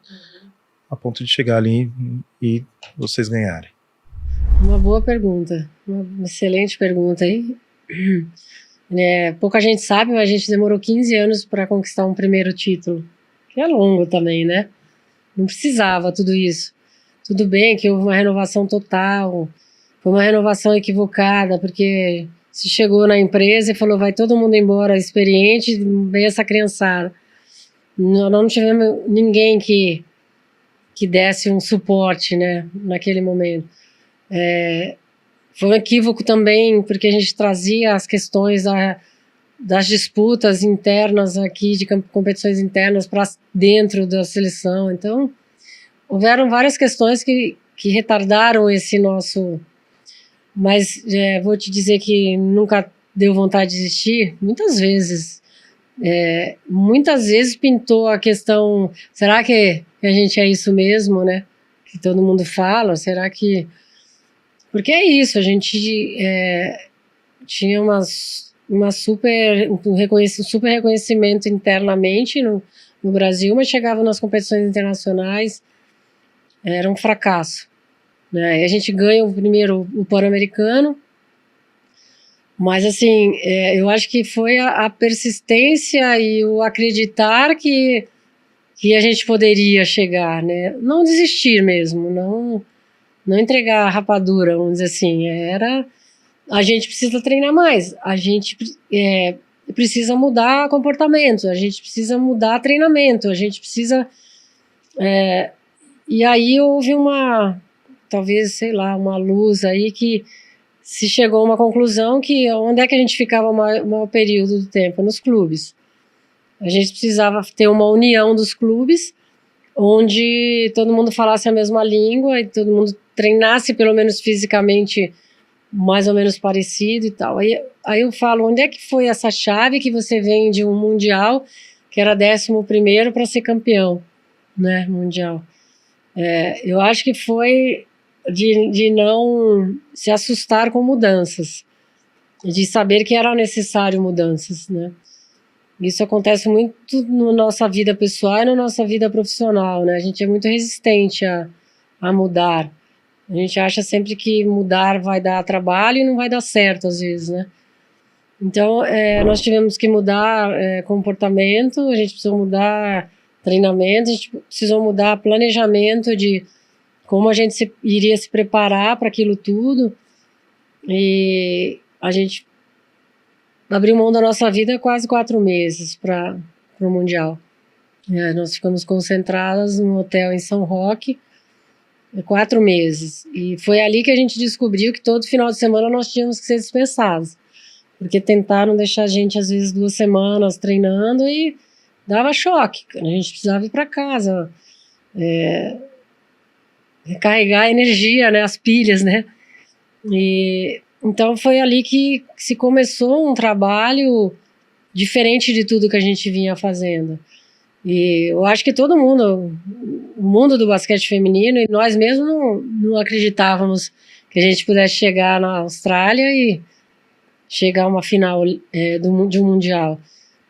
Speaker 1: a ponto de chegar ali e vocês ganharem?
Speaker 2: Uma boa pergunta, uma excelente pergunta aí. Pouca gente sabe, mas a gente demorou 15 anos para conquistar um primeiro título, que é longo também, né? Não precisava tudo isso. Tudo bem que houve uma renovação total, foi uma renovação equivocada, porque se chegou na empresa e falou, vai todo mundo embora experiente, veio essa criançada. Nós não tivemos ninguém que desse um suporte, né, naquele momento. Foi um equívoco também, porque a gente trazia as questões das disputas internas aqui, de competições internas para dentro da seleção. Então, houveram várias questões que retardaram esse nosso... Mas vou te dizer que nunca deu vontade de desistir, muitas vezes. Muitas vezes pintou a questão, será que a gente é isso mesmo, né? Que todo mundo fala, será que... Porque é isso, a gente tinha um super reconhecimento internamente no Brasil, mas chegavam nas competições internacionais, era um fracasso, né? E a gente ganha o Pan-Americano, mas assim, eu acho que foi a persistência e o acreditar que a gente poderia chegar, né? Não desistir mesmo, não entregar a rapadura, vamos dizer assim. A gente precisa treinar mais, a gente precisa mudar comportamento, a gente precisa mudar treinamento, a gente precisa... E aí houve talvez, sei lá, uma luz aí que se chegou a uma conclusão que onde é que a gente ficava o maior período do tempo? Nos clubes. A gente precisava ter uma união dos clubes, onde todo mundo falasse a mesma língua e todo mundo treinasse pelo menos fisicamente mais ou menos parecido e tal. Aí eu falo, onde é que foi essa chave que você vem de um mundial, que era 11º para ser campeão, né, mundial? Eu acho que foi de não se assustar com mudanças, de saber que era necessário mudanças, né? Isso acontece muito na nossa vida pessoal e na nossa vida profissional, né? A gente é muito resistente a mudar. A gente acha sempre que mudar vai dar trabalho e não vai dar certo, às vezes, né? Então, nós tivemos que mudar comportamento, a gente precisou mudar treinamento, a gente precisou mudar planejamento de como a gente iria se preparar para aquilo tudo. E a gente abriu mão da nossa vida quase 4 meses para o Mundial. Nós ficamos concentradas num hotel em São Roque 4 meses. E foi ali que a gente descobriu que todo final de semana nós tínhamos que ser dispensados. Porque tentaram deixar a gente, às vezes, 2 semanas treinando e dava choque. A gente precisava ir para casa, recarregar a energia, né, as pilhas, né? E então foi ali que se começou um trabalho diferente de tudo que a gente vinha fazendo. E eu acho que todo mundo, o mundo do basquete feminino, e nós mesmos não acreditávamos que a gente pudesse chegar na Austrália e chegar a uma final de um Mundial.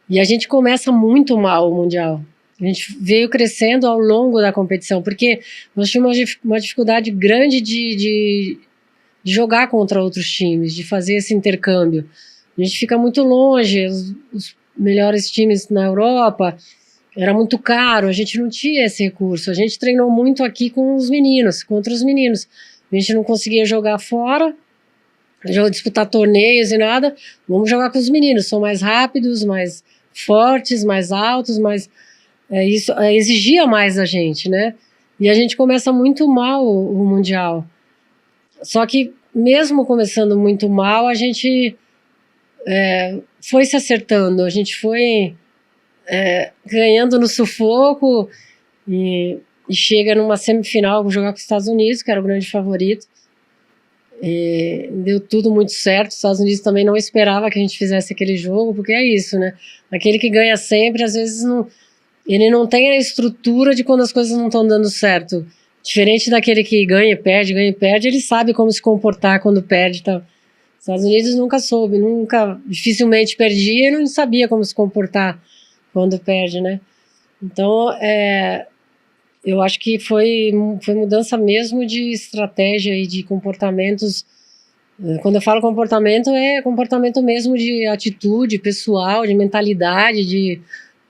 Speaker 2: E a gente começa muito mal o Mundial. A gente veio crescendo ao longo da competição, porque nós tínhamos uma dificuldade grande de jogar contra outros times, de fazer esse intercâmbio. A gente fica muito longe, os melhores times na Europa, era muito caro, a gente não tinha esse recurso. A gente treinou muito aqui com os meninos, contra os meninos. A gente não conseguia jogar fora, disputar torneios e nada. Vamos jogar com os meninos, são mais rápidos, mais fortes, mais altos, mais... isso exigia mais da gente, né? E a gente começa muito mal o Mundial. Só que, mesmo começando muito mal, a gente foi se acertando, a gente foi ganhando no sufoco e chega numa semifinal, jogar com os Estados Unidos, que era o grande favorito. E deu tudo muito certo. Os Estados Unidos também não esperava que a gente fizesse aquele jogo, porque é isso, né? Aquele que ganha sempre, às vezes ele não tem a estrutura de quando as coisas não estão dando certo. Diferente daquele que ganha e perde, ele sabe como se comportar quando perde. Tá? Os Estados Unidos nunca soube, dificilmente perdia e não sabia como se comportar quando perde, né? Então, eu acho que foi mudança mesmo de estratégia e de comportamentos. Quando eu falo comportamento, é comportamento mesmo de atitude pessoal, de mentalidade,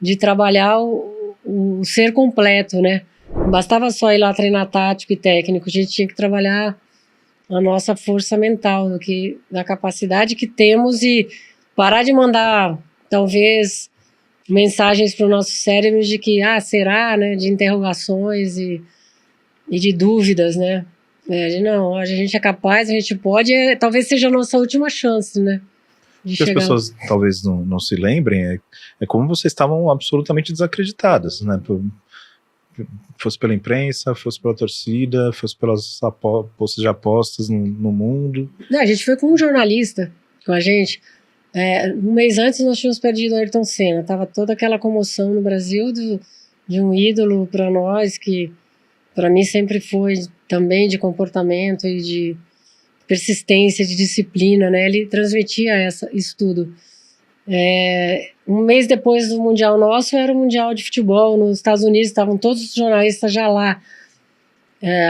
Speaker 2: de trabalhar o ser completo, né? Não bastava só ir lá treinar tático e técnico, a gente tinha que trabalhar a nossa força mental, da capacidade que temos e parar de mandar, talvez, mensagens para o nosso cérebro de que, será, né? De interrogações e de dúvidas, né? Não, a gente é capaz, a gente pode, talvez seja a nossa última chance, né?
Speaker 1: O que as pessoas talvez não se lembrem é como vocês estavam absolutamente desacreditadas, né? Fosse pela imprensa, fosse pela torcida, fosse pelas postas de apostas no mundo.
Speaker 2: Não, a gente foi com um jornalista com a gente. Um mês antes nós tínhamos perdido o Ayrton Senna. Tava toda aquela comoção no Brasil de um ídolo para nós, que para mim sempre foi também de comportamento e de persistência, de disciplina, né? Ele transmitia isso tudo. Um mês depois do Mundial nosso, era o Mundial de Futebol nos Estados Unidos, estavam todos os jornalistas já lá.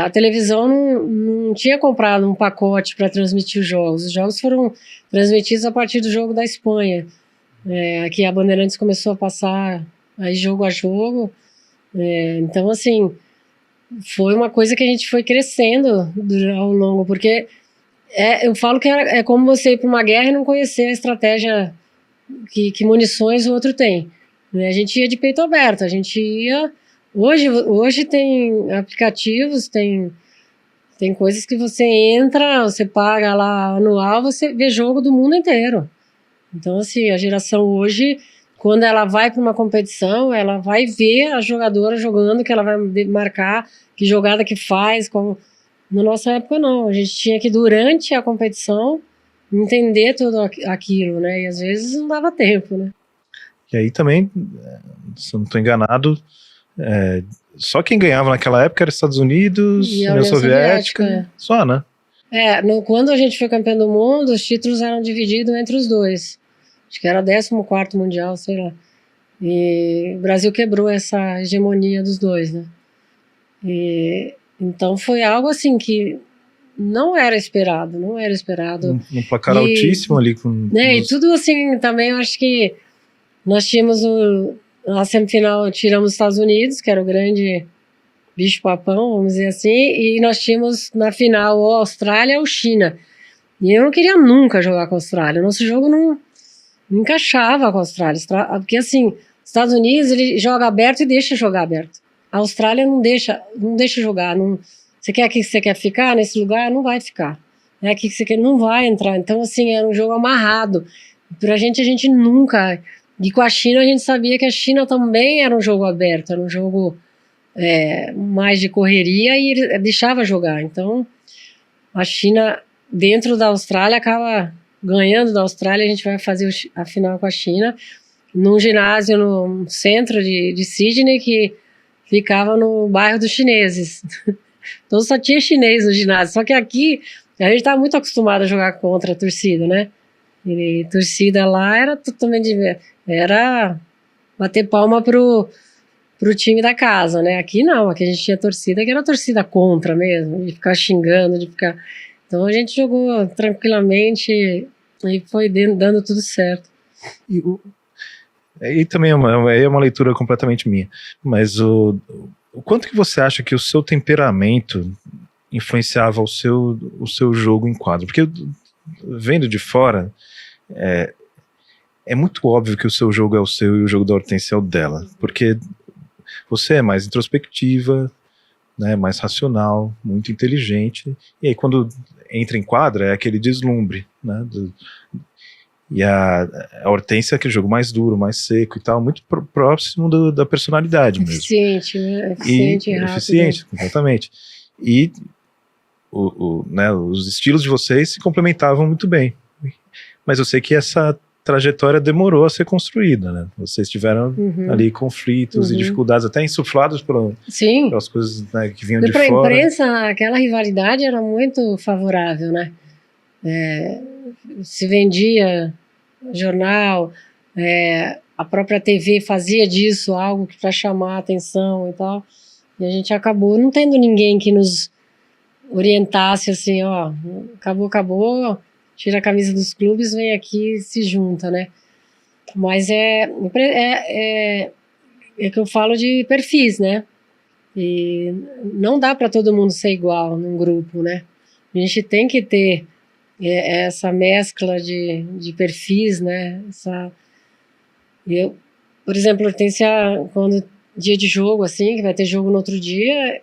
Speaker 2: A televisão não tinha comprado um pacote para transmitir os jogos foram transmitidos a partir do jogo da Espanha. Aqui a Bandeirantes começou a passar aí jogo a jogo, então assim, foi uma coisa que a gente foi crescendo ao longo, porque eu falo que é como você ir para uma guerra e não conhecer a estratégia, que munições o outro tem. A gente ia de peito aberto, a gente ia... Hoje tem aplicativos, tem coisas que você entra, você paga lá anual, você vê jogo do mundo inteiro. Então, assim, a geração hoje, quando ela vai para uma competição, ela vai ver a jogadora jogando, que ela vai marcar, que jogada que faz. Na nossa época, não. A gente tinha que, durante a competição, entender tudo aquilo, né? E às vezes não dava tempo, né?
Speaker 1: E aí também, se eu não estou enganado, só quem ganhava naquela época era Estados Unidos, União Soviética, só, né?
Speaker 2: Quando a gente foi campeão do mundo, os títulos eram divididos entre os dois. Acho que era 14º Mundial, sei lá. E o Brasil quebrou essa hegemonia dos dois, né? Então foi algo assim que não era esperado.
Speaker 1: Um placar altíssimo ali.
Speaker 2: E tudo assim, também eu acho que nós tínhamos na semifinal, tiramos os Estados Unidos, que era o grande bicho-papão, vamos dizer assim, e nós tínhamos na final ou Austrália ou China. E eu não queria nunca jogar com a Austrália. O nosso jogo não encaixava com a Austrália. Porque assim, os Estados Unidos, ele joga aberto e deixa jogar aberto. A Austrália não deixa jogar. Você quer aqui que você quer ficar nesse lugar? Não vai ficar. É aqui que você quer, não vai entrar. Então, assim, era um jogo amarrado. Pra gente, a gente nunca... E com a China, a gente sabia que a China também era um jogo aberto, era um jogo mais de correria e ele deixava jogar. Então, a China, dentro da Austrália, acaba ganhando da Austrália. A gente vai fazer a final com a China num ginásio no centro de Sydney, que ficava no bairro dos chineses. Então, só tinha chinês no ginásio. Só que aqui, a gente estava muito acostumado a jogar contra a torcida, né? E a torcida lá era totalmente... Era bater palma pro time da casa, né? Aqui não, aqui a gente tinha torcida que era torcida contra mesmo, de ficar xingando, de ficar... Então a gente jogou tranquilamente e foi dando tudo certo.
Speaker 1: E também é uma leitura completamente minha, mas o quanto que você acha que o seu temperamento influenciava o seu jogo em quadro? Porque vendo de fora... É muito óbvio que o seu jogo é o seu e o jogo da Hortência é o dela, porque você é mais introspectiva, né, mais racional, muito inteligente, e aí quando entra em quadra é aquele deslumbre, né, e a Hortência é aquele jogo mais duro, mais seco e tal, muito próximo da personalidade mesmo.
Speaker 2: Eficiente, né? Eficiente e rápido.
Speaker 1: Eficiente, completamente. E né, os estilos de vocês se complementavam muito bem, mas eu sei que essa trajetória demorou a ser construída, né? Vocês tiveram ali conflitos e dificuldades, até insuflados pelas coisas, né, que vinham de fora.
Speaker 2: Para a imprensa, aquela rivalidade era muito favorável, né? Se vendia jornal, a própria TV fazia disso algo para chamar a atenção e tal, e a gente acabou não tendo ninguém que nos orientasse assim, ó, acabou, tira a camisa dos clubes, vem aqui e se junta, né? Mas é que eu falo de perfis, né? E não dá para todo mundo ser igual num grupo, né? A gente tem que ter essa mescla de perfis, né? Por exemplo, Hortência, quando dia de jogo, assim, que vai ter jogo no outro dia,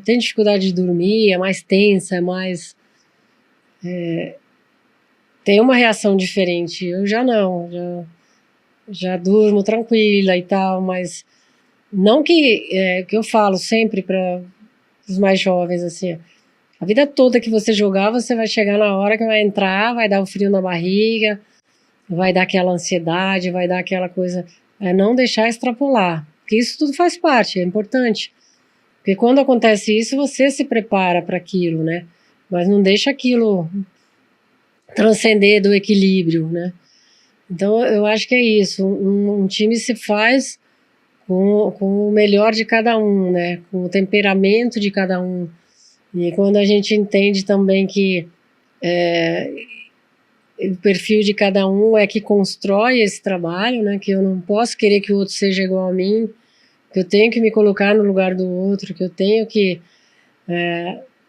Speaker 2: tem dificuldade de dormir, é mais tensa, é mais... tem uma reação diferente. Eu já não, já durmo tranquila e tal, mas não que eu falo sempre para os mais jovens, assim, a vida toda que você jogar, você vai chegar na hora que vai entrar, vai dar o frio na barriga, vai dar aquela ansiedade, vai dar aquela coisa, não deixar extrapolar, porque isso tudo faz parte, é importante, porque quando acontece isso, você se prepara para aquilo, né? Mas não deixa aquilo transcender do equilíbrio, né? Então, eu acho que é isso. Um time se faz com o melhor de cada um, né? Com o temperamento de cada um. E quando a gente entende também que o perfil de cada um é que constrói esse trabalho, né? Que eu não posso querer que o outro seja igual a mim, que eu tenho que me colocar no lugar do outro, que eu tenho que...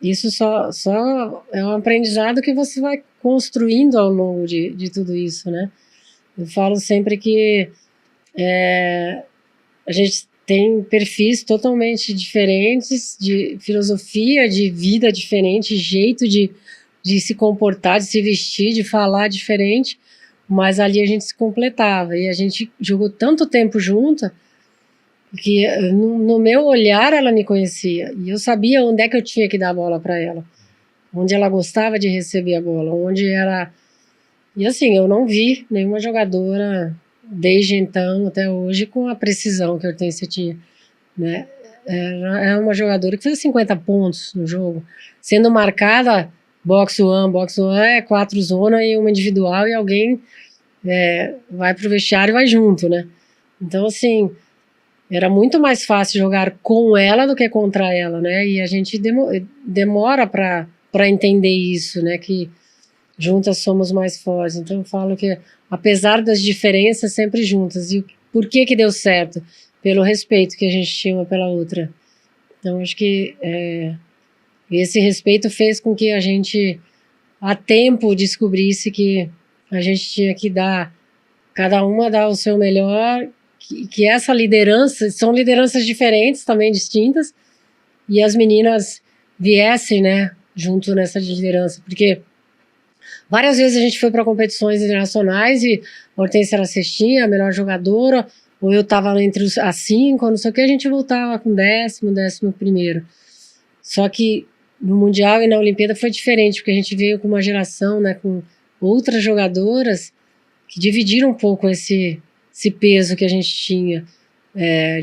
Speaker 2: isso só é um aprendizado que você vai construindo ao longo de tudo isso, né? Eu falo sempre que a gente tem perfis totalmente diferentes, de filosofia de vida diferente, jeito de se comportar, de se vestir, de falar diferente, mas ali a gente se completava. E a gente jogou tanto tempo junto que no meu olhar ela me conhecia. E eu sabia onde é que eu tinha que dar a bola para ela. Onde ela gostava de receber a bola, onde ela... E assim, eu não vi nenhuma jogadora desde então até hoje com a precisão que a Hortência tinha, né? É uma jogadora que fez 50 pontos no jogo, sendo marcada box one é 4 zona e uma individual e alguém vai pro vestiário e vai junto, né? Então, assim, era muito mais fácil jogar com ela do que contra ela, né? E a gente demora para entender isso, né? Que juntas somos mais fortes. Então eu falo que, apesar das diferenças, sempre juntas. E por que deu certo? Pelo respeito que a gente tinha uma pela outra. Então acho que esse respeito fez com que a gente, a tempo, descobrisse que a gente tinha que dar, cada uma dar o seu melhor, que essa liderança, são lideranças diferentes, também distintas, e as meninas viessem, né, junto nessa liderança, porque várias vezes a gente foi para competições internacionais e a Hortência era cestinha, a melhor jogadora, ou eu estava entre as 5, não sei o que, a gente voltava com 11º. Só que no Mundial e na Olimpíada foi diferente, porque a gente veio com uma geração, né, com outras jogadoras que dividiram um pouco esse peso que a gente tinha.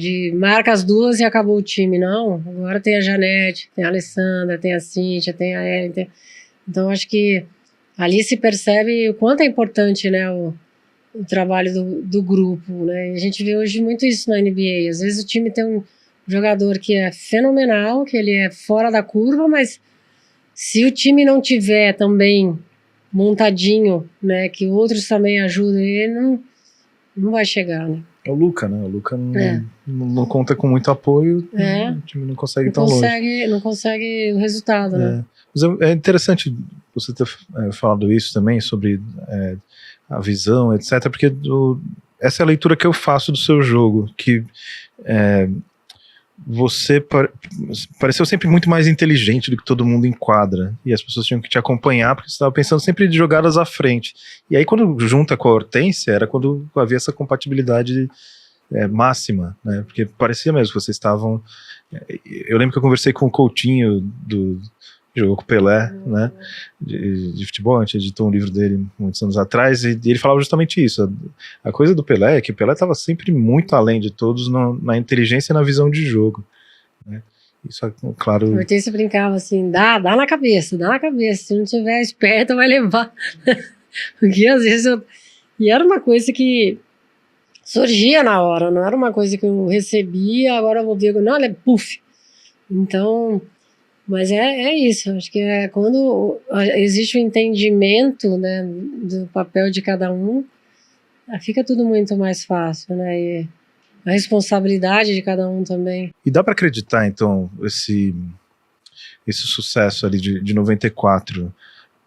Speaker 2: De marca as duas e acabou o time. Não, agora tem a Janete, tem a Alessandra, tem a Cíntia, tem a Ellen. Então acho que ali se percebe o quanto é importante, né, o trabalho do grupo, né? E a gente vê hoje muito isso na NBA. Às vezes o time tem um jogador que é fenomenal, que ele é fora da curva, mas se o time não tiver também montadinho, né, que outros também ajudem ele, não vai chegar, né?
Speaker 1: É o Luca, né? O Luca não conta com muito apoio, o time não consegue ir tão longe.
Speaker 2: Não consegue o resultado, né?
Speaker 1: Mas é interessante você ter falado isso também, sobre a visão, etc., porque essa é a leitura que eu faço do seu jogo, que você pareceu sempre muito mais inteligente do que todo mundo em quadra, e as pessoas tinham que te acompanhar, porque você estava pensando sempre de jogadas à frente. E aí quando junta com a Hortência, era quando havia essa compatibilidade máxima, né? Porque parecia mesmo que vocês estavam... eu lembro que eu conversei com o Coutinho, que jogou com o Pelé, né, de futebol, a gente editou um livro dele muitos anos atrás, e ele falava justamente isso, a coisa do Pelé é que o Pelé estava sempre muito além de todos na inteligência e na visão de jogo, né? Isso, claro...
Speaker 2: A Hortência brincava assim, dá na cabeça, se não tiver esperto vai levar. Porque às vezes e era uma coisa que surgia na hora, não era uma coisa que eu recebia, agora eu vou ver, não, ela é puff. Então... Mas é isso, acho que quando existe o entendimento, né, do papel de cada um, fica tudo muito mais fácil, né, e a responsabilidade de cada um também.
Speaker 1: E dá para acreditar, então, esse sucesso ali de 94,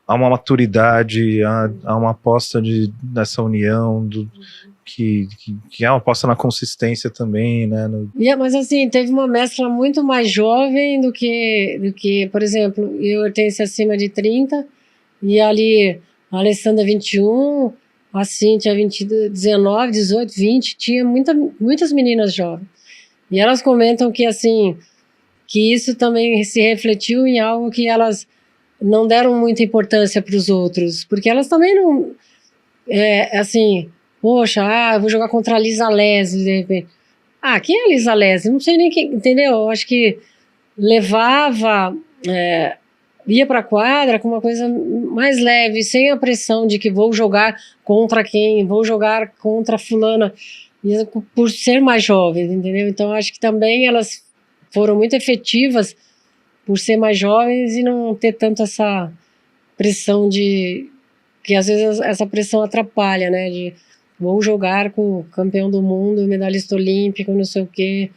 Speaker 1: há uma maturidade, há uma aposta nessa união, que é uma aposta na consistência também, né?
Speaker 2: Mas assim, teve uma mescla muito mais jovem do que, por exemplo, eu tenho acima de 30, e ali a Alessandra 21, a Cíntia 19, 18, 20, tinha muitas meninas jovens. E elas comentam que assim, que isso também se refletiu em algo que elas não deram muita importância para os outros, porque elas também não... assim... Poxa, eu vou jogar contra a Lisa Leslie, de repente. Quem é a Lisa Leslie? Não sei nem quem, entendeu? Eu acho que levava ia para a quadra com uma coisa mais leve, sem a pressão de que vou jogar contra quem, vou jogar contra fulana, por ser mais jovens, entendeu? Então acho que também elas foram muito efetivas por ser mais jovens e não ter tanto essa pressão de... que às vezes essa pressão atrapalha, né? De vou jogar com o campeão do mundo, medalhista olímpico, não sei o quê.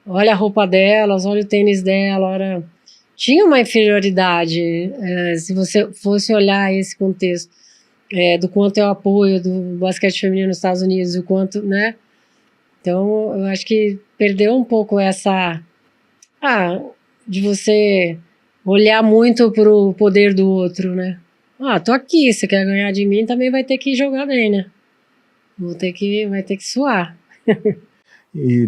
Speaker 2: Olha a roupa delas, olha o tênis dela, olha... Tinha uma inferioridade, se você fosse olhar esse contexto, do quanto é o apoio do basquete feminino nos Estados Unidos, o quanto, né? Então, eu acho que perdeu um pouco essa... de você olhar muito pro poder do outro, né? Tô aqui, você quer ganhar de mim, também vai ter que jogar bem, né? Vai ter que suar.
Speaker 1: E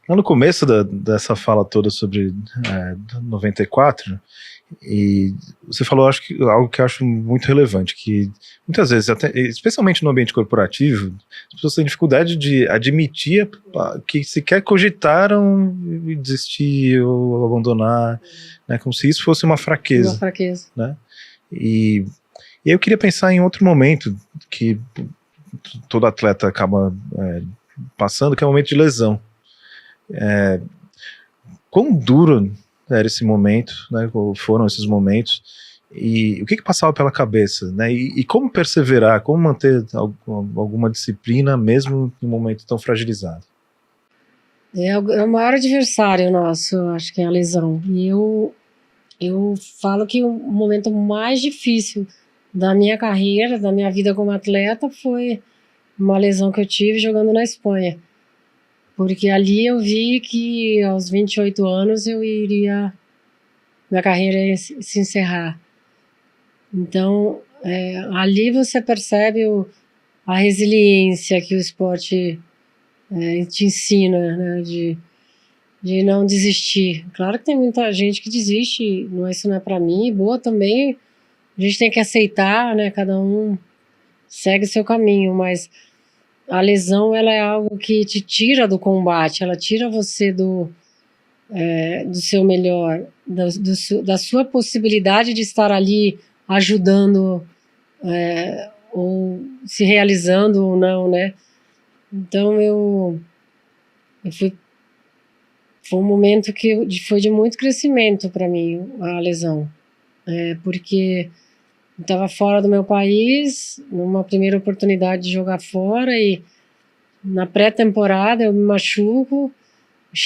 Speaker 1: lá no começo dessa fala toda sobre 94, e você falou, acho que algo que eu acho muito relevante, que muitas vezes, até, especialmente no ambiente corporativo, as pessoas têm dificuldade de admitir que sequer cogitaram desistir ou abandonar, né, como se isso fosse uma fraqueza.
Speaker 2: Uma fraqueza.
Speaker 1: Né? E eu queria pensar em outro momento que todo atleta acaba passando, que é o momento de lesão. Quão duro era esse momento, né, foram esses momentos, e o que passava pela cabeça, né, e como perseverar, como manter alguma disciplina mesmo em um momento tão fragilizado?
Speaker 2: É o maior adversário nosso, acho que é a lesão. E eu falo que o momento mais difícil da minha carreira, da minha vida como atleta, foi uma lesão que eu tive jogando na Espanha. Porque ali eu vi que aos 28 anos minha carreira ia se encerrar. Então, ali você percebe a resiliência que o esporte te ensina, né, de não desistir. Claro que tem muita gente que desiste, isso não é para mim, boa também, a gente tem que aceitar, né, cada um segue seu caminho, mas a lesão, ela é algo que te tira do combate, ela tira você do seu melhor, da sua possibilidade de estar ali ajudando, ou se realizando ou não, né? Então foi um momento que foi de muito crescimento para mim, a lesão, porque eu estava fora do meu país, numa primeira oportunidade de jogar fora, e na pré-temporada eu me machuco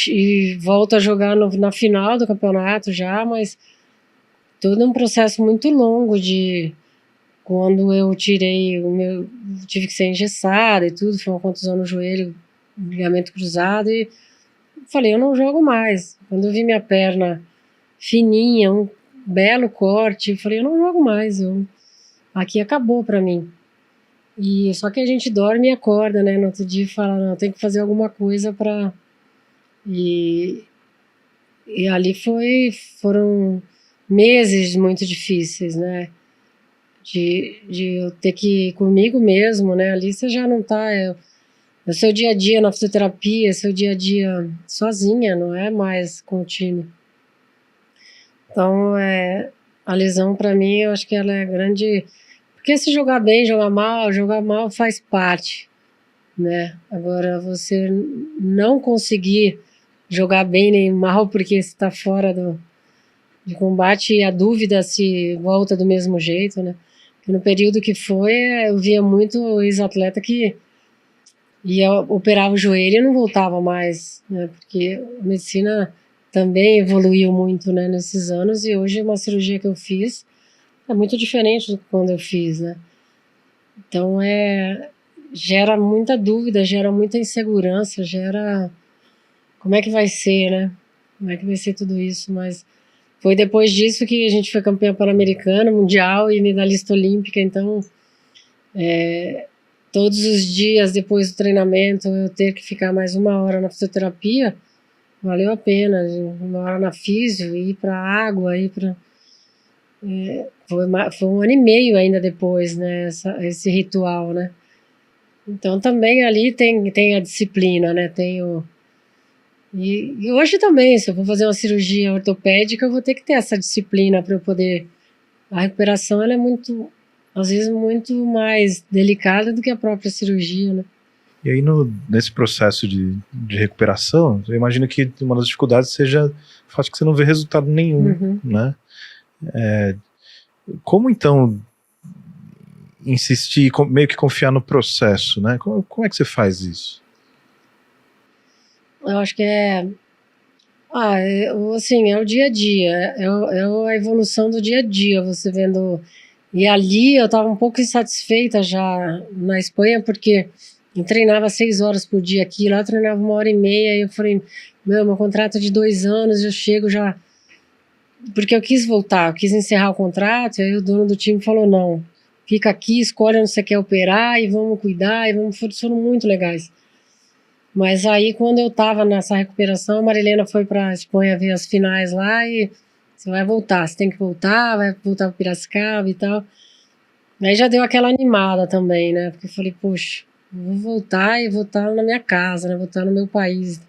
Speaker 2: e volto a jogar na final do campeonato já, mas todo um processo muito longo de quando eu tive que ser engessada e tudo, foi uma contusão no joelho, ligamento cruzado, e falei, eu não jogo mais. Quando eu vi minha perna fininha, um belo corte, eu falei, eu não jogo mais, aqui acabou para mim. E só que a gente dorme e acorda, né? No outro dia fala, não, tem que fazer alguma coisa para... E ali foram meses muito difíceis, né? De eu ter que ir comigo mesmo, né? Ali você já não tá... É o seu dia a dia na fisioterapia, seu dia a dia sozinha, não é mais com o time. Então, a lesão para mim, eu acho que ela é grande... Porque se jogar bem, jogar mal faz parte, né? Agora, você não conseguir jogar bem nem mal porque você está fora de combate, e a dúvida se volta do mesmo jeito, né? Porque no período que foi, eu via muito ex-atleta que operava o joelho e não voltava mais, né? Porque a medicina também evoluiu muito, né, nesses anos, e hoje uma cirurgia que eu fiz é muito diferente do que quando eu fiz, né? Então, gera muita dúvida, gera muita insegurança, como é que vai ser, né? Como é que vai ser tudo isso? Mas foi depois disso que a gente foi campeã pan-americana, mundial e medalhista olímpica. Então, todos os dias depois do treinamento, eu ter que ficar mais 1 hora na fisioterapia, valeu a pena. 1 hora na físio, ir para água, ir para... Foi 1 ano e meio ainda depois, né, esse ritual, né? Então também ali tem a disciplina, né? Tem E hoje também, se eu for fazer uma cirurgia ortopédica, eu vou ter que ter essa disciplina para eu poder. A recuperação ela é muito, às vezes, muito mais delicada do que a própria cirurgia, né?
Speaker 1: E aí, nesse processo de recuperação, eu imagino que uma das dificuldades seja o fato que você não vê resultado nenhum, né? Como, então, insistir, meio que confiar no processo, né? Como é que você faz isso?
Speaker 2: Eu acho que assim, é o dia a dia, é a evolução do dia a dia, você vendo. E ali eu estava um pouco insatisfeita já na Espanha, porque eu treinava 6 horas por dia aqui, lá eu treinava 1h30, e eu falei, meu contrato é de 2 anos, eu chego já. Porque eu quis voltar, eu quis encerrar o contrato, e aí o dono do time falou, não, fica aqui, escolhe onde você quer operar, e vamos cuidar, foram muito legais. Mas aí, quando eu estava nessa recuperação, a Marilena foi para a Espanha ver as finais lá e você vai voltar, você tem que voltar, vai voltar para Piracicaba e tal. Aí já deu aquela animada também, né? Porque eu falei, poxa, vou voltar e vou estar na minha casa, né? Vou estar no meu país.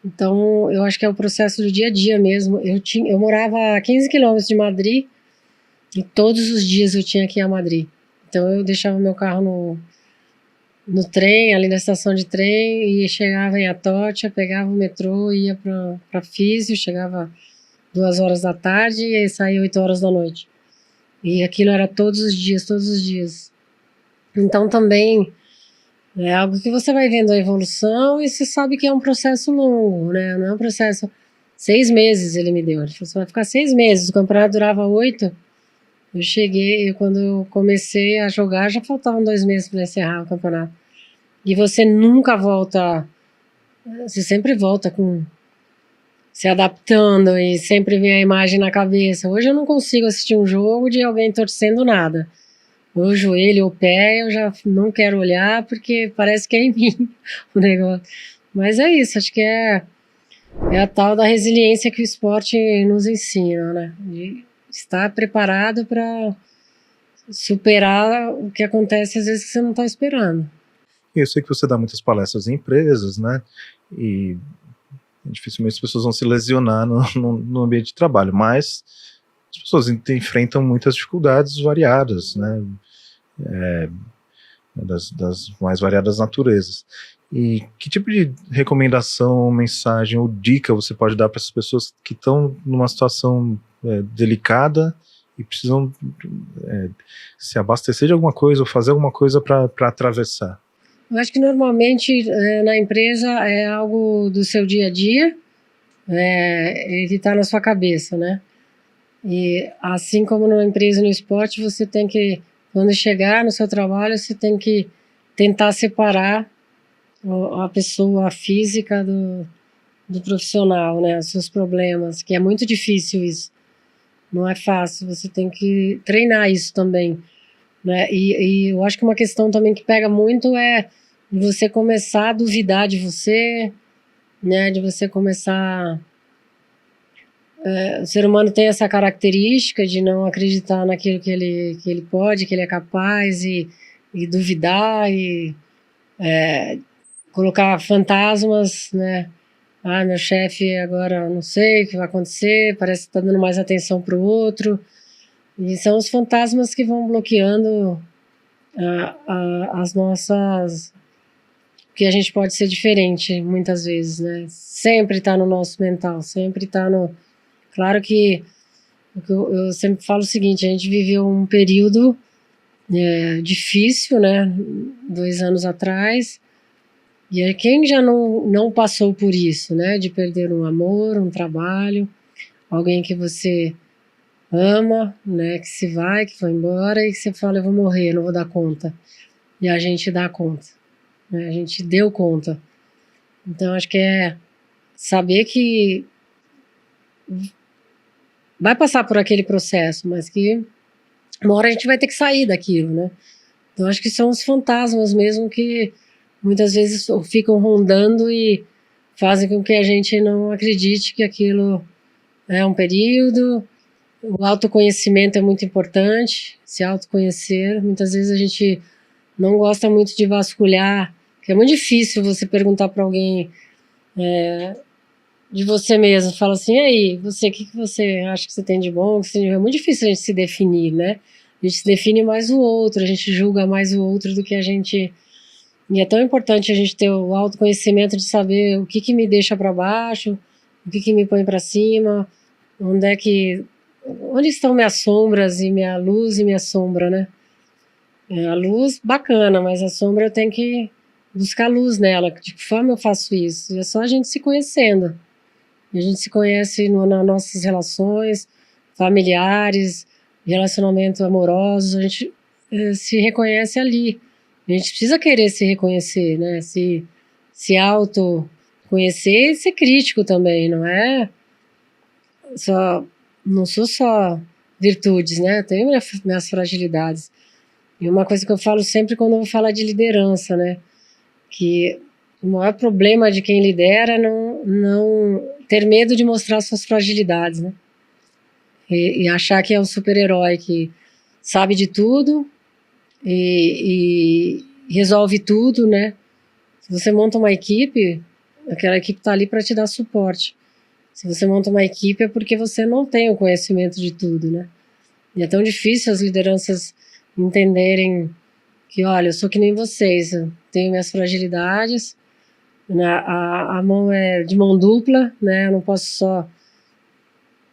Speaker 2: Então, eu acho que é o processo do dia a dia mesmo. Eu morava a 15 quilômetros de Madrid e todos os dias eu tinha que ir a Madrid. Então, eu deixava meu carro no trem, ali na estação de trem, e chegava em Atocha, pegava o metrô, ia para Físio, chegava 2 horas da tarde e saía 8 horas da noite. E aquilo era todos os dias, todos os dias. Então também é algo que você vai vendo a evolução e você sabe que é um processo longo, né? Não é um processo... 6 meses ele me deu. Ele falou, você vai ficar 6 meses, o campeonato durava 8. Eu cheguei, quando eu comecei a jogar, já faltavam 2 meses para encerrar o campeonato. E você nunca volta, você sempre volta se adaptando e sempre vem a imagem na cabeça. Hoje eu não consigo assistir um jogo de alguém torcendo nada. O joelho ou o pé eu já não quero olhar porque parece que é em mim o negócio. Mas é isso, acho que é a tal da resiliência que o esporte nos ensina, né? De estar preparado para superar o que acontece às vezes que você não está esperando.
Speaker 1: Eu sei que você dá muitas palestras em empresas, né? E dificilmente as pessoas vão se lesionar no ambiente de trabalho, mas as pessoas enfrentam muitas dificuldades variadas, né? Das mais variadas naturezas. E que tipo de recomendação, mensagem ou dica você pode dar para essas pessoas que estão numa situação delicada e precisam se abastecer de alguma coisa ou fazer alguma coisa para atravessar?
Speaker 2: Eu acho que normalmente na empresa é algo do seu dia a dia, que está na sua cabeça, né? E assim como na empresa e no esporte, você tem que, quando chegar no seu trabalho, você tem que tentar separar a pessoa física do profissional, né? Os seus problemas, que é muito difícil isso. Não é fácil, você tem que treinar isso também, né? E eu acho que uma questão também que pega muito é você começar a duvidar de você, né? De você começar... o ser humano tem essa característica de não acreditar naquilo que ele pode, que ele é capaz, e duvidar, e colocar fantasmas, né? Ah, meu chefe agora não sei o que vai acontecer, parece que está dando mais atenção para o outro. E são os fantasmas que vão bloqueando as nossas... que a gente pode ser diferente muitas vezes, né? Sempre está no nosso mental, sempre está no... Claro que eu sempre falo o seguinte, a gente viveu um período difícil, né? 2 anos atrás, e aí quem já não passou por isso, né? De perder um amor, um trabalho, alguém que você ama, né? Que se vai, que foi embora, e que você fala, eu vou morrer, não vou dar conta. E a gente dá conta, né? A gente deu conta. Então acho que é saber que vai passar por aquele processo, mas que uma hora a gente vai ter que sair daquilo, né? Então acho que são os fantasmas mesmo que muitas vezes ficam rondando e fazem com que a gente não acredite que aquilo é um período. O autoconhecimento é muito importante, se autoconhecer. Muitas vezes a gente não gosta muito de vasculhar, porque é muito difícil você perguntar para alguém de você mesmo. Fala assim, e aí, você, o que você acha que você tem de bom? É muito difícil a gente se definir, né? A gente se define mais o outro, a gente julga mais o outro do que a gente... E é tão importante a gente ter o autoconhecimento de saber o que me deixa para baixo, o que me põe para cima, onde estão minhas sombras e minha luz e minha sombra, né? A luz, bacana, mas a sombra eu tenho que buscar luz nela. De que forma eu faço isso? É só a gente se conhecendo. A gente se conhece nas nossas relações familiares, relacionamento amoroso, a gente se reconhece ali. A gente precisa querer se reconhecer, né? Se autoconhecer e ser crítico também, não é não sou só virtudes, né? Eu tenho minhas fragilidades. E uma coisa que eu falo sempre quando eu vou falar de liderança, né? Que o maior problema de quem lidera é não ter medo de mostrar suas fragilidades, né? E achar que é um super-herói que sabe de tudo e resolve tudo, né? Se você monta uma equipe, aquela equipe está ali para te dar suporte. Se você monta uma equipe é porque você não tem o conhecimento de tudo, né? E é tão difícil as lideranças entenderem que, olha, eu sou que nem vocês, eu tenho minhas fragilidades, né? A mão é de mão dupla, né? Eu não posso só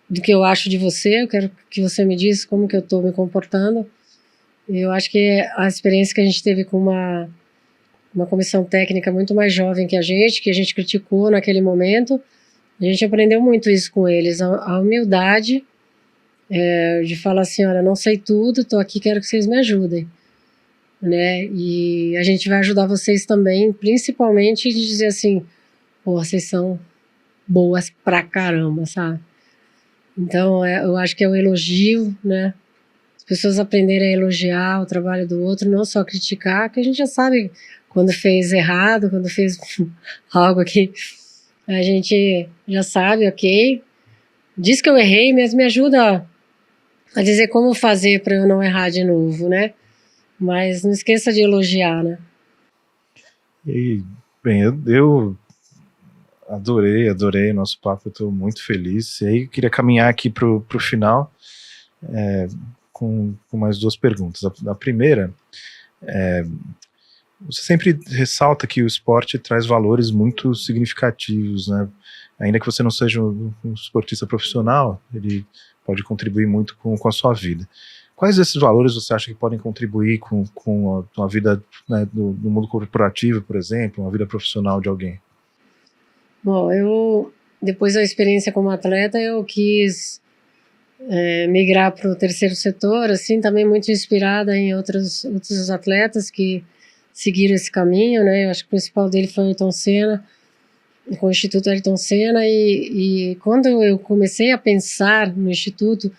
Speaker 2: do que eu acho de você, eu quero que você me diz como que eu estou me comportando. Eu acho que a experiência que a gente teve com uma comissão técnica muito mais jovem que a gente criticou naquele momento, a gente aprendeu muito isso com eles, a humildade de falar assim, olha, não sei tudo, estou aqui, quero que vocês me ajudem, né? E a gente vai ajudar vocês também, principalmente de dizer assim, pô, vocês são boas pra caramba, sabe? Então, eu acho que é o elogio, né? As pessoas aprenderem a elogiar o trabalho do outro, não só criticar, que a gente já sabe quando fez errado, quando fez algo que a gente já sabe, ok. Diz que eu errei, mas me ajuda a dizer como fazer para eu não errar de novo, né? Mas não esqueça de elogiar, né?
Speaker 1: E, bem, eu adorei o nosso papo, eu estou muito feliz. E aí, queria caminhar aqui para o final com mais duas perguntas. A primeira você sempre ressalta que o esporte traz valores muito significativos, né? Ainda que você não seja um esportista profissional, ele pode contribuir muito com a sua vida. Quais desses valores você acha que podem contribuir com a vida, né, do mundo corporativo, por exemplo, uma vida profissional de alguém?
Speaker 2: Bom, depois da experiência como atleta, eu quis migrar para o terceiro setor, assim, também muito inspirada em outros atletas que seguiram esse caminho, né? Eu acho que o principal dele foi o Ayrton Senna, com o Instituto Ayrton Senna, e quando eu comecei a pensar no Instituto,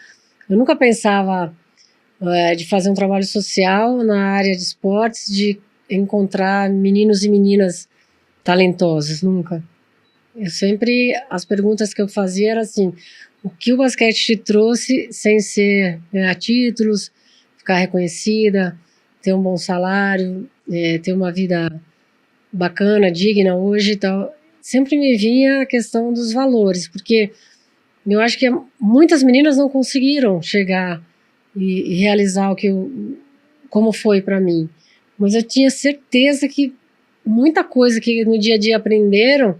Speaker 2: eu nunca pensava de fazer um trabalho social na área de esportes, de encontrar meninos e meninas talentosos, nunca. As perguntas que eu fazia eram assim, o que o basquete te trouxe sem ser ganhar títulos, ficar reconhecida, ter um bom salário, ter uma vida bacana, digna hoje e tal. Sempre me vinha a questão dos valores, porque eu acho que muitas meninas não conseguiram chegar e realizar como foi para mim. Mas eu tinha certeza que muita coisa que no dia a dia aprenderam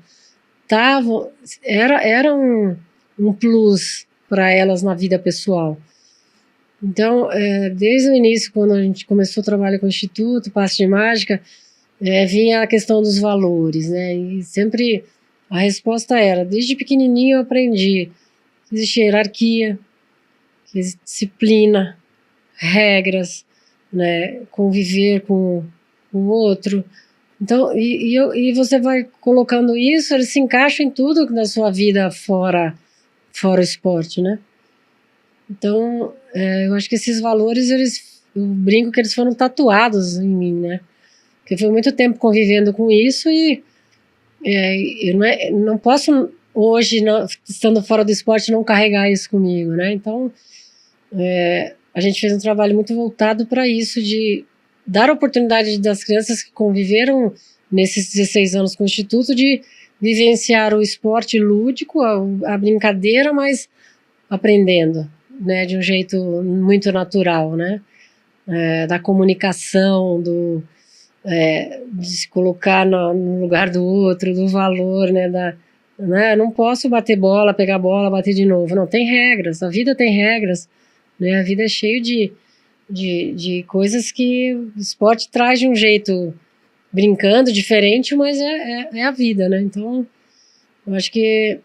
Speaker 2: era um plus para elas na vida pessoal. Então, desde o início, quando a gente começou o trabalho com o Instituto, Passe de Mágica, vinha a questão dos valores, né? E sempre a resposta era, desde pequenininho eu aprendi que existe hierarquia, que existe disciplina, regras, né? Conviver com o outro. Então, e você vai colocando isso, ele se encaixa em tudo na sua vida fora o esporte, né? Então, eu acho que esses valores, eu brinco que eles foram tatuados em mim, né? Porque foi muito tempo convivendo com isso e eu não posso hoje, estando fora do esporte, não carregar isso comigo, né? Então, a gente fez um trabalho muito voltado para isso, de dar a oportunidade das crianças que conviveram nesses 16 anos com o Instituto de vivenciar o esporte lúdico, a brincadeira, mas aprendendo, né, de um jeito muito natural, né, da comunicação, de se colocar no lugar do outro, do valor, né, não posso bater bola, pegar bola, bater de novo, não, tem regras, a vida tem regras, né, a vida é cheia de coisas que o esporte traz de um jeito brincando, diferente, mas é a vida, né, então eu acho que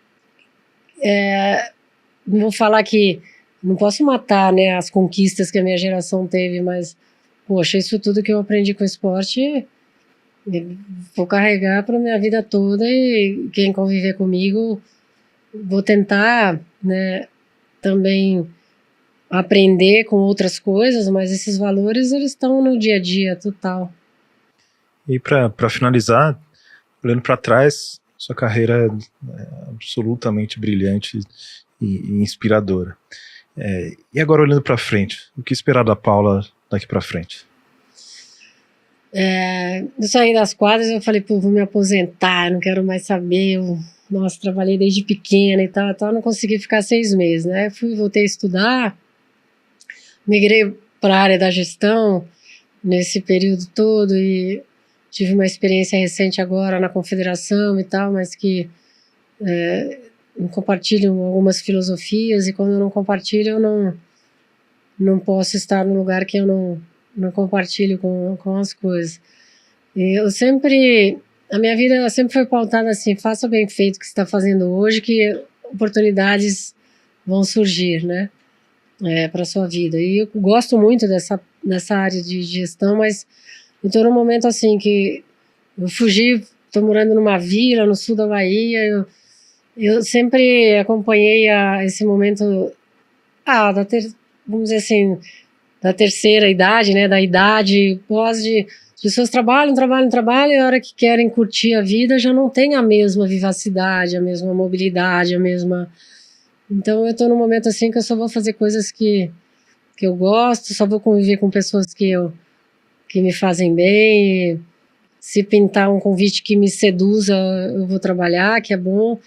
Speaker 2: não vou falar que não posso matar, né, as conquistas que a minha geração teve, mas poxa, isso tudo que eu aprendi com o esporte vou carregar para minha vida toda, e quem conviver comigo vou tentar, né, também aprender com outras coisas, mas esses valores eles estão no dia a dia total.
Speaker 1: E para finalizar, olhando para trás, sua carreira é absolutamente brilhante e inspiradora. E agora olhando para frente, o que esperar da Paula daqui para frente?
Speaker 2: Eu saí das quadras, eu falei, pô, vou me aposentar, não quero mais saber, nossa, trabalhei desde pequena e tal, não consegui ficar 6 meses, né, voltei a estudar, migrei para a área da gestão nesse período todo e tive uma experiência recente agora na confederação e tal, mas que compartilham algumas filosofias, e quando eu não compartilho, eu não posso estar no lugar que eu não compartilho com as coisas. E a minha vida sempre foi pautada assim, faça bem feito o que você está fazendo hoje, que oportunidades vão surgir, né, para a sua vida. E eu gosto muito dessa área de gestão, mas eu estou num momento assim que eu fugi, estou morando numa vila no sul da Bahia, eu sempre acompanhei esse momento, vamos dizer assim, da terceira idade, né, da idade pós as pessoas trabalham, e a hora que querem curtir a vida já não tem a mesma vivacidade, a mesma mobilidade, Então eu estou num momento assim que eu só vou fazer coisas que eu gosto, só vou conviver com pessoas que me fazem bem. Se pintar um convite que me seduza, eu vou trabalhar, que é bom.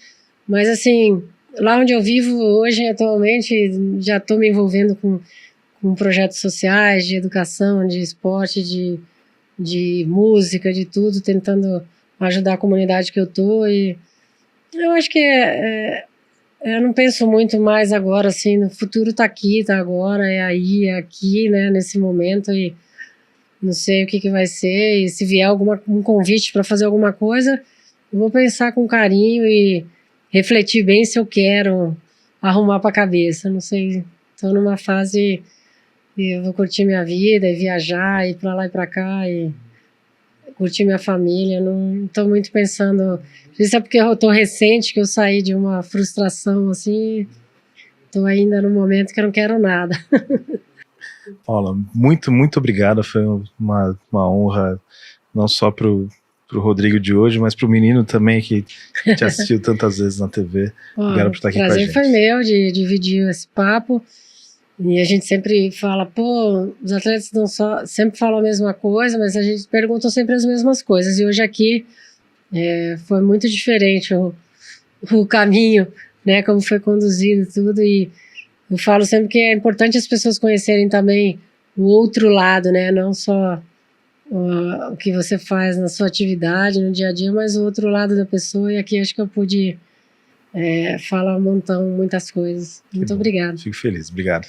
Speaker 2: Mas assim, lá onde eu vivo hoje, atualmente, já estou me envolvendo com projetos sociais, de educação, de esporte, de música, de tudo, tentando ajudar a comunidade que eu estou. E eu acho que eu não penso muito mais agora, assim, no futuro está aqui, está agora, é aí, é aqui, né, nesse momento, e não sei o que vai ser, e se vier um convite para fazer alguma coisa, eu vou pensar com carinho e refletir bem se eu quero arrumar para a cabeça, não sei, estou numa fase e eu vou curtir minha vida e viajar, ir para lá e para cá e curtir minha família, não estou muito pensando, isso é porque eu estou recente, que eu saí de uma frustração assim, estou ainda no momento que eu não quero nada.
Speaker 1: Paula, muito, muito obrigado, foi uma honra, não só pro Rodrigo de hoje, mas pro menino também, que te assistiu tantas vezes na TV. Obrigado por estar aqui com a gente.
Speaker 2: O prazer foi meu de dividir esse papo, e a gente sempre fala, os atletas não sempre falam a mesma coisa, mas a gente pergunta sempre as mesmas coisas, e hoje aqui foi muito diferente o caminho, né, como foi conduzido tudo, e eu falo sempre que é importante as pessoas conhecerem também o outro lado, né, não só o que você faz na sua atividade, no dia a dia, mas o outro lado da pessoa, e aqui acho que eu pude falar muitas coisas. Muito obrigada.
Speaker 1: Fico feliz, obrigado.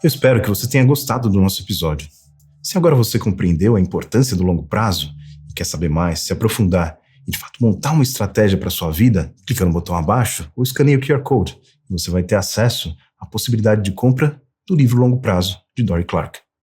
Speaker 3: Eu espero que você tenha gostado do nosso episódio. Se agora você compreendeu a importância do longo prazo e quer saber mais, se aprofundar e de fato montar uma estratégia para a sua vida, clica no botão abaixo ou escaneie o QR Code e você vai ter acesso à possibilidade de compra do livro Longo Prazo, de Dorie Clark.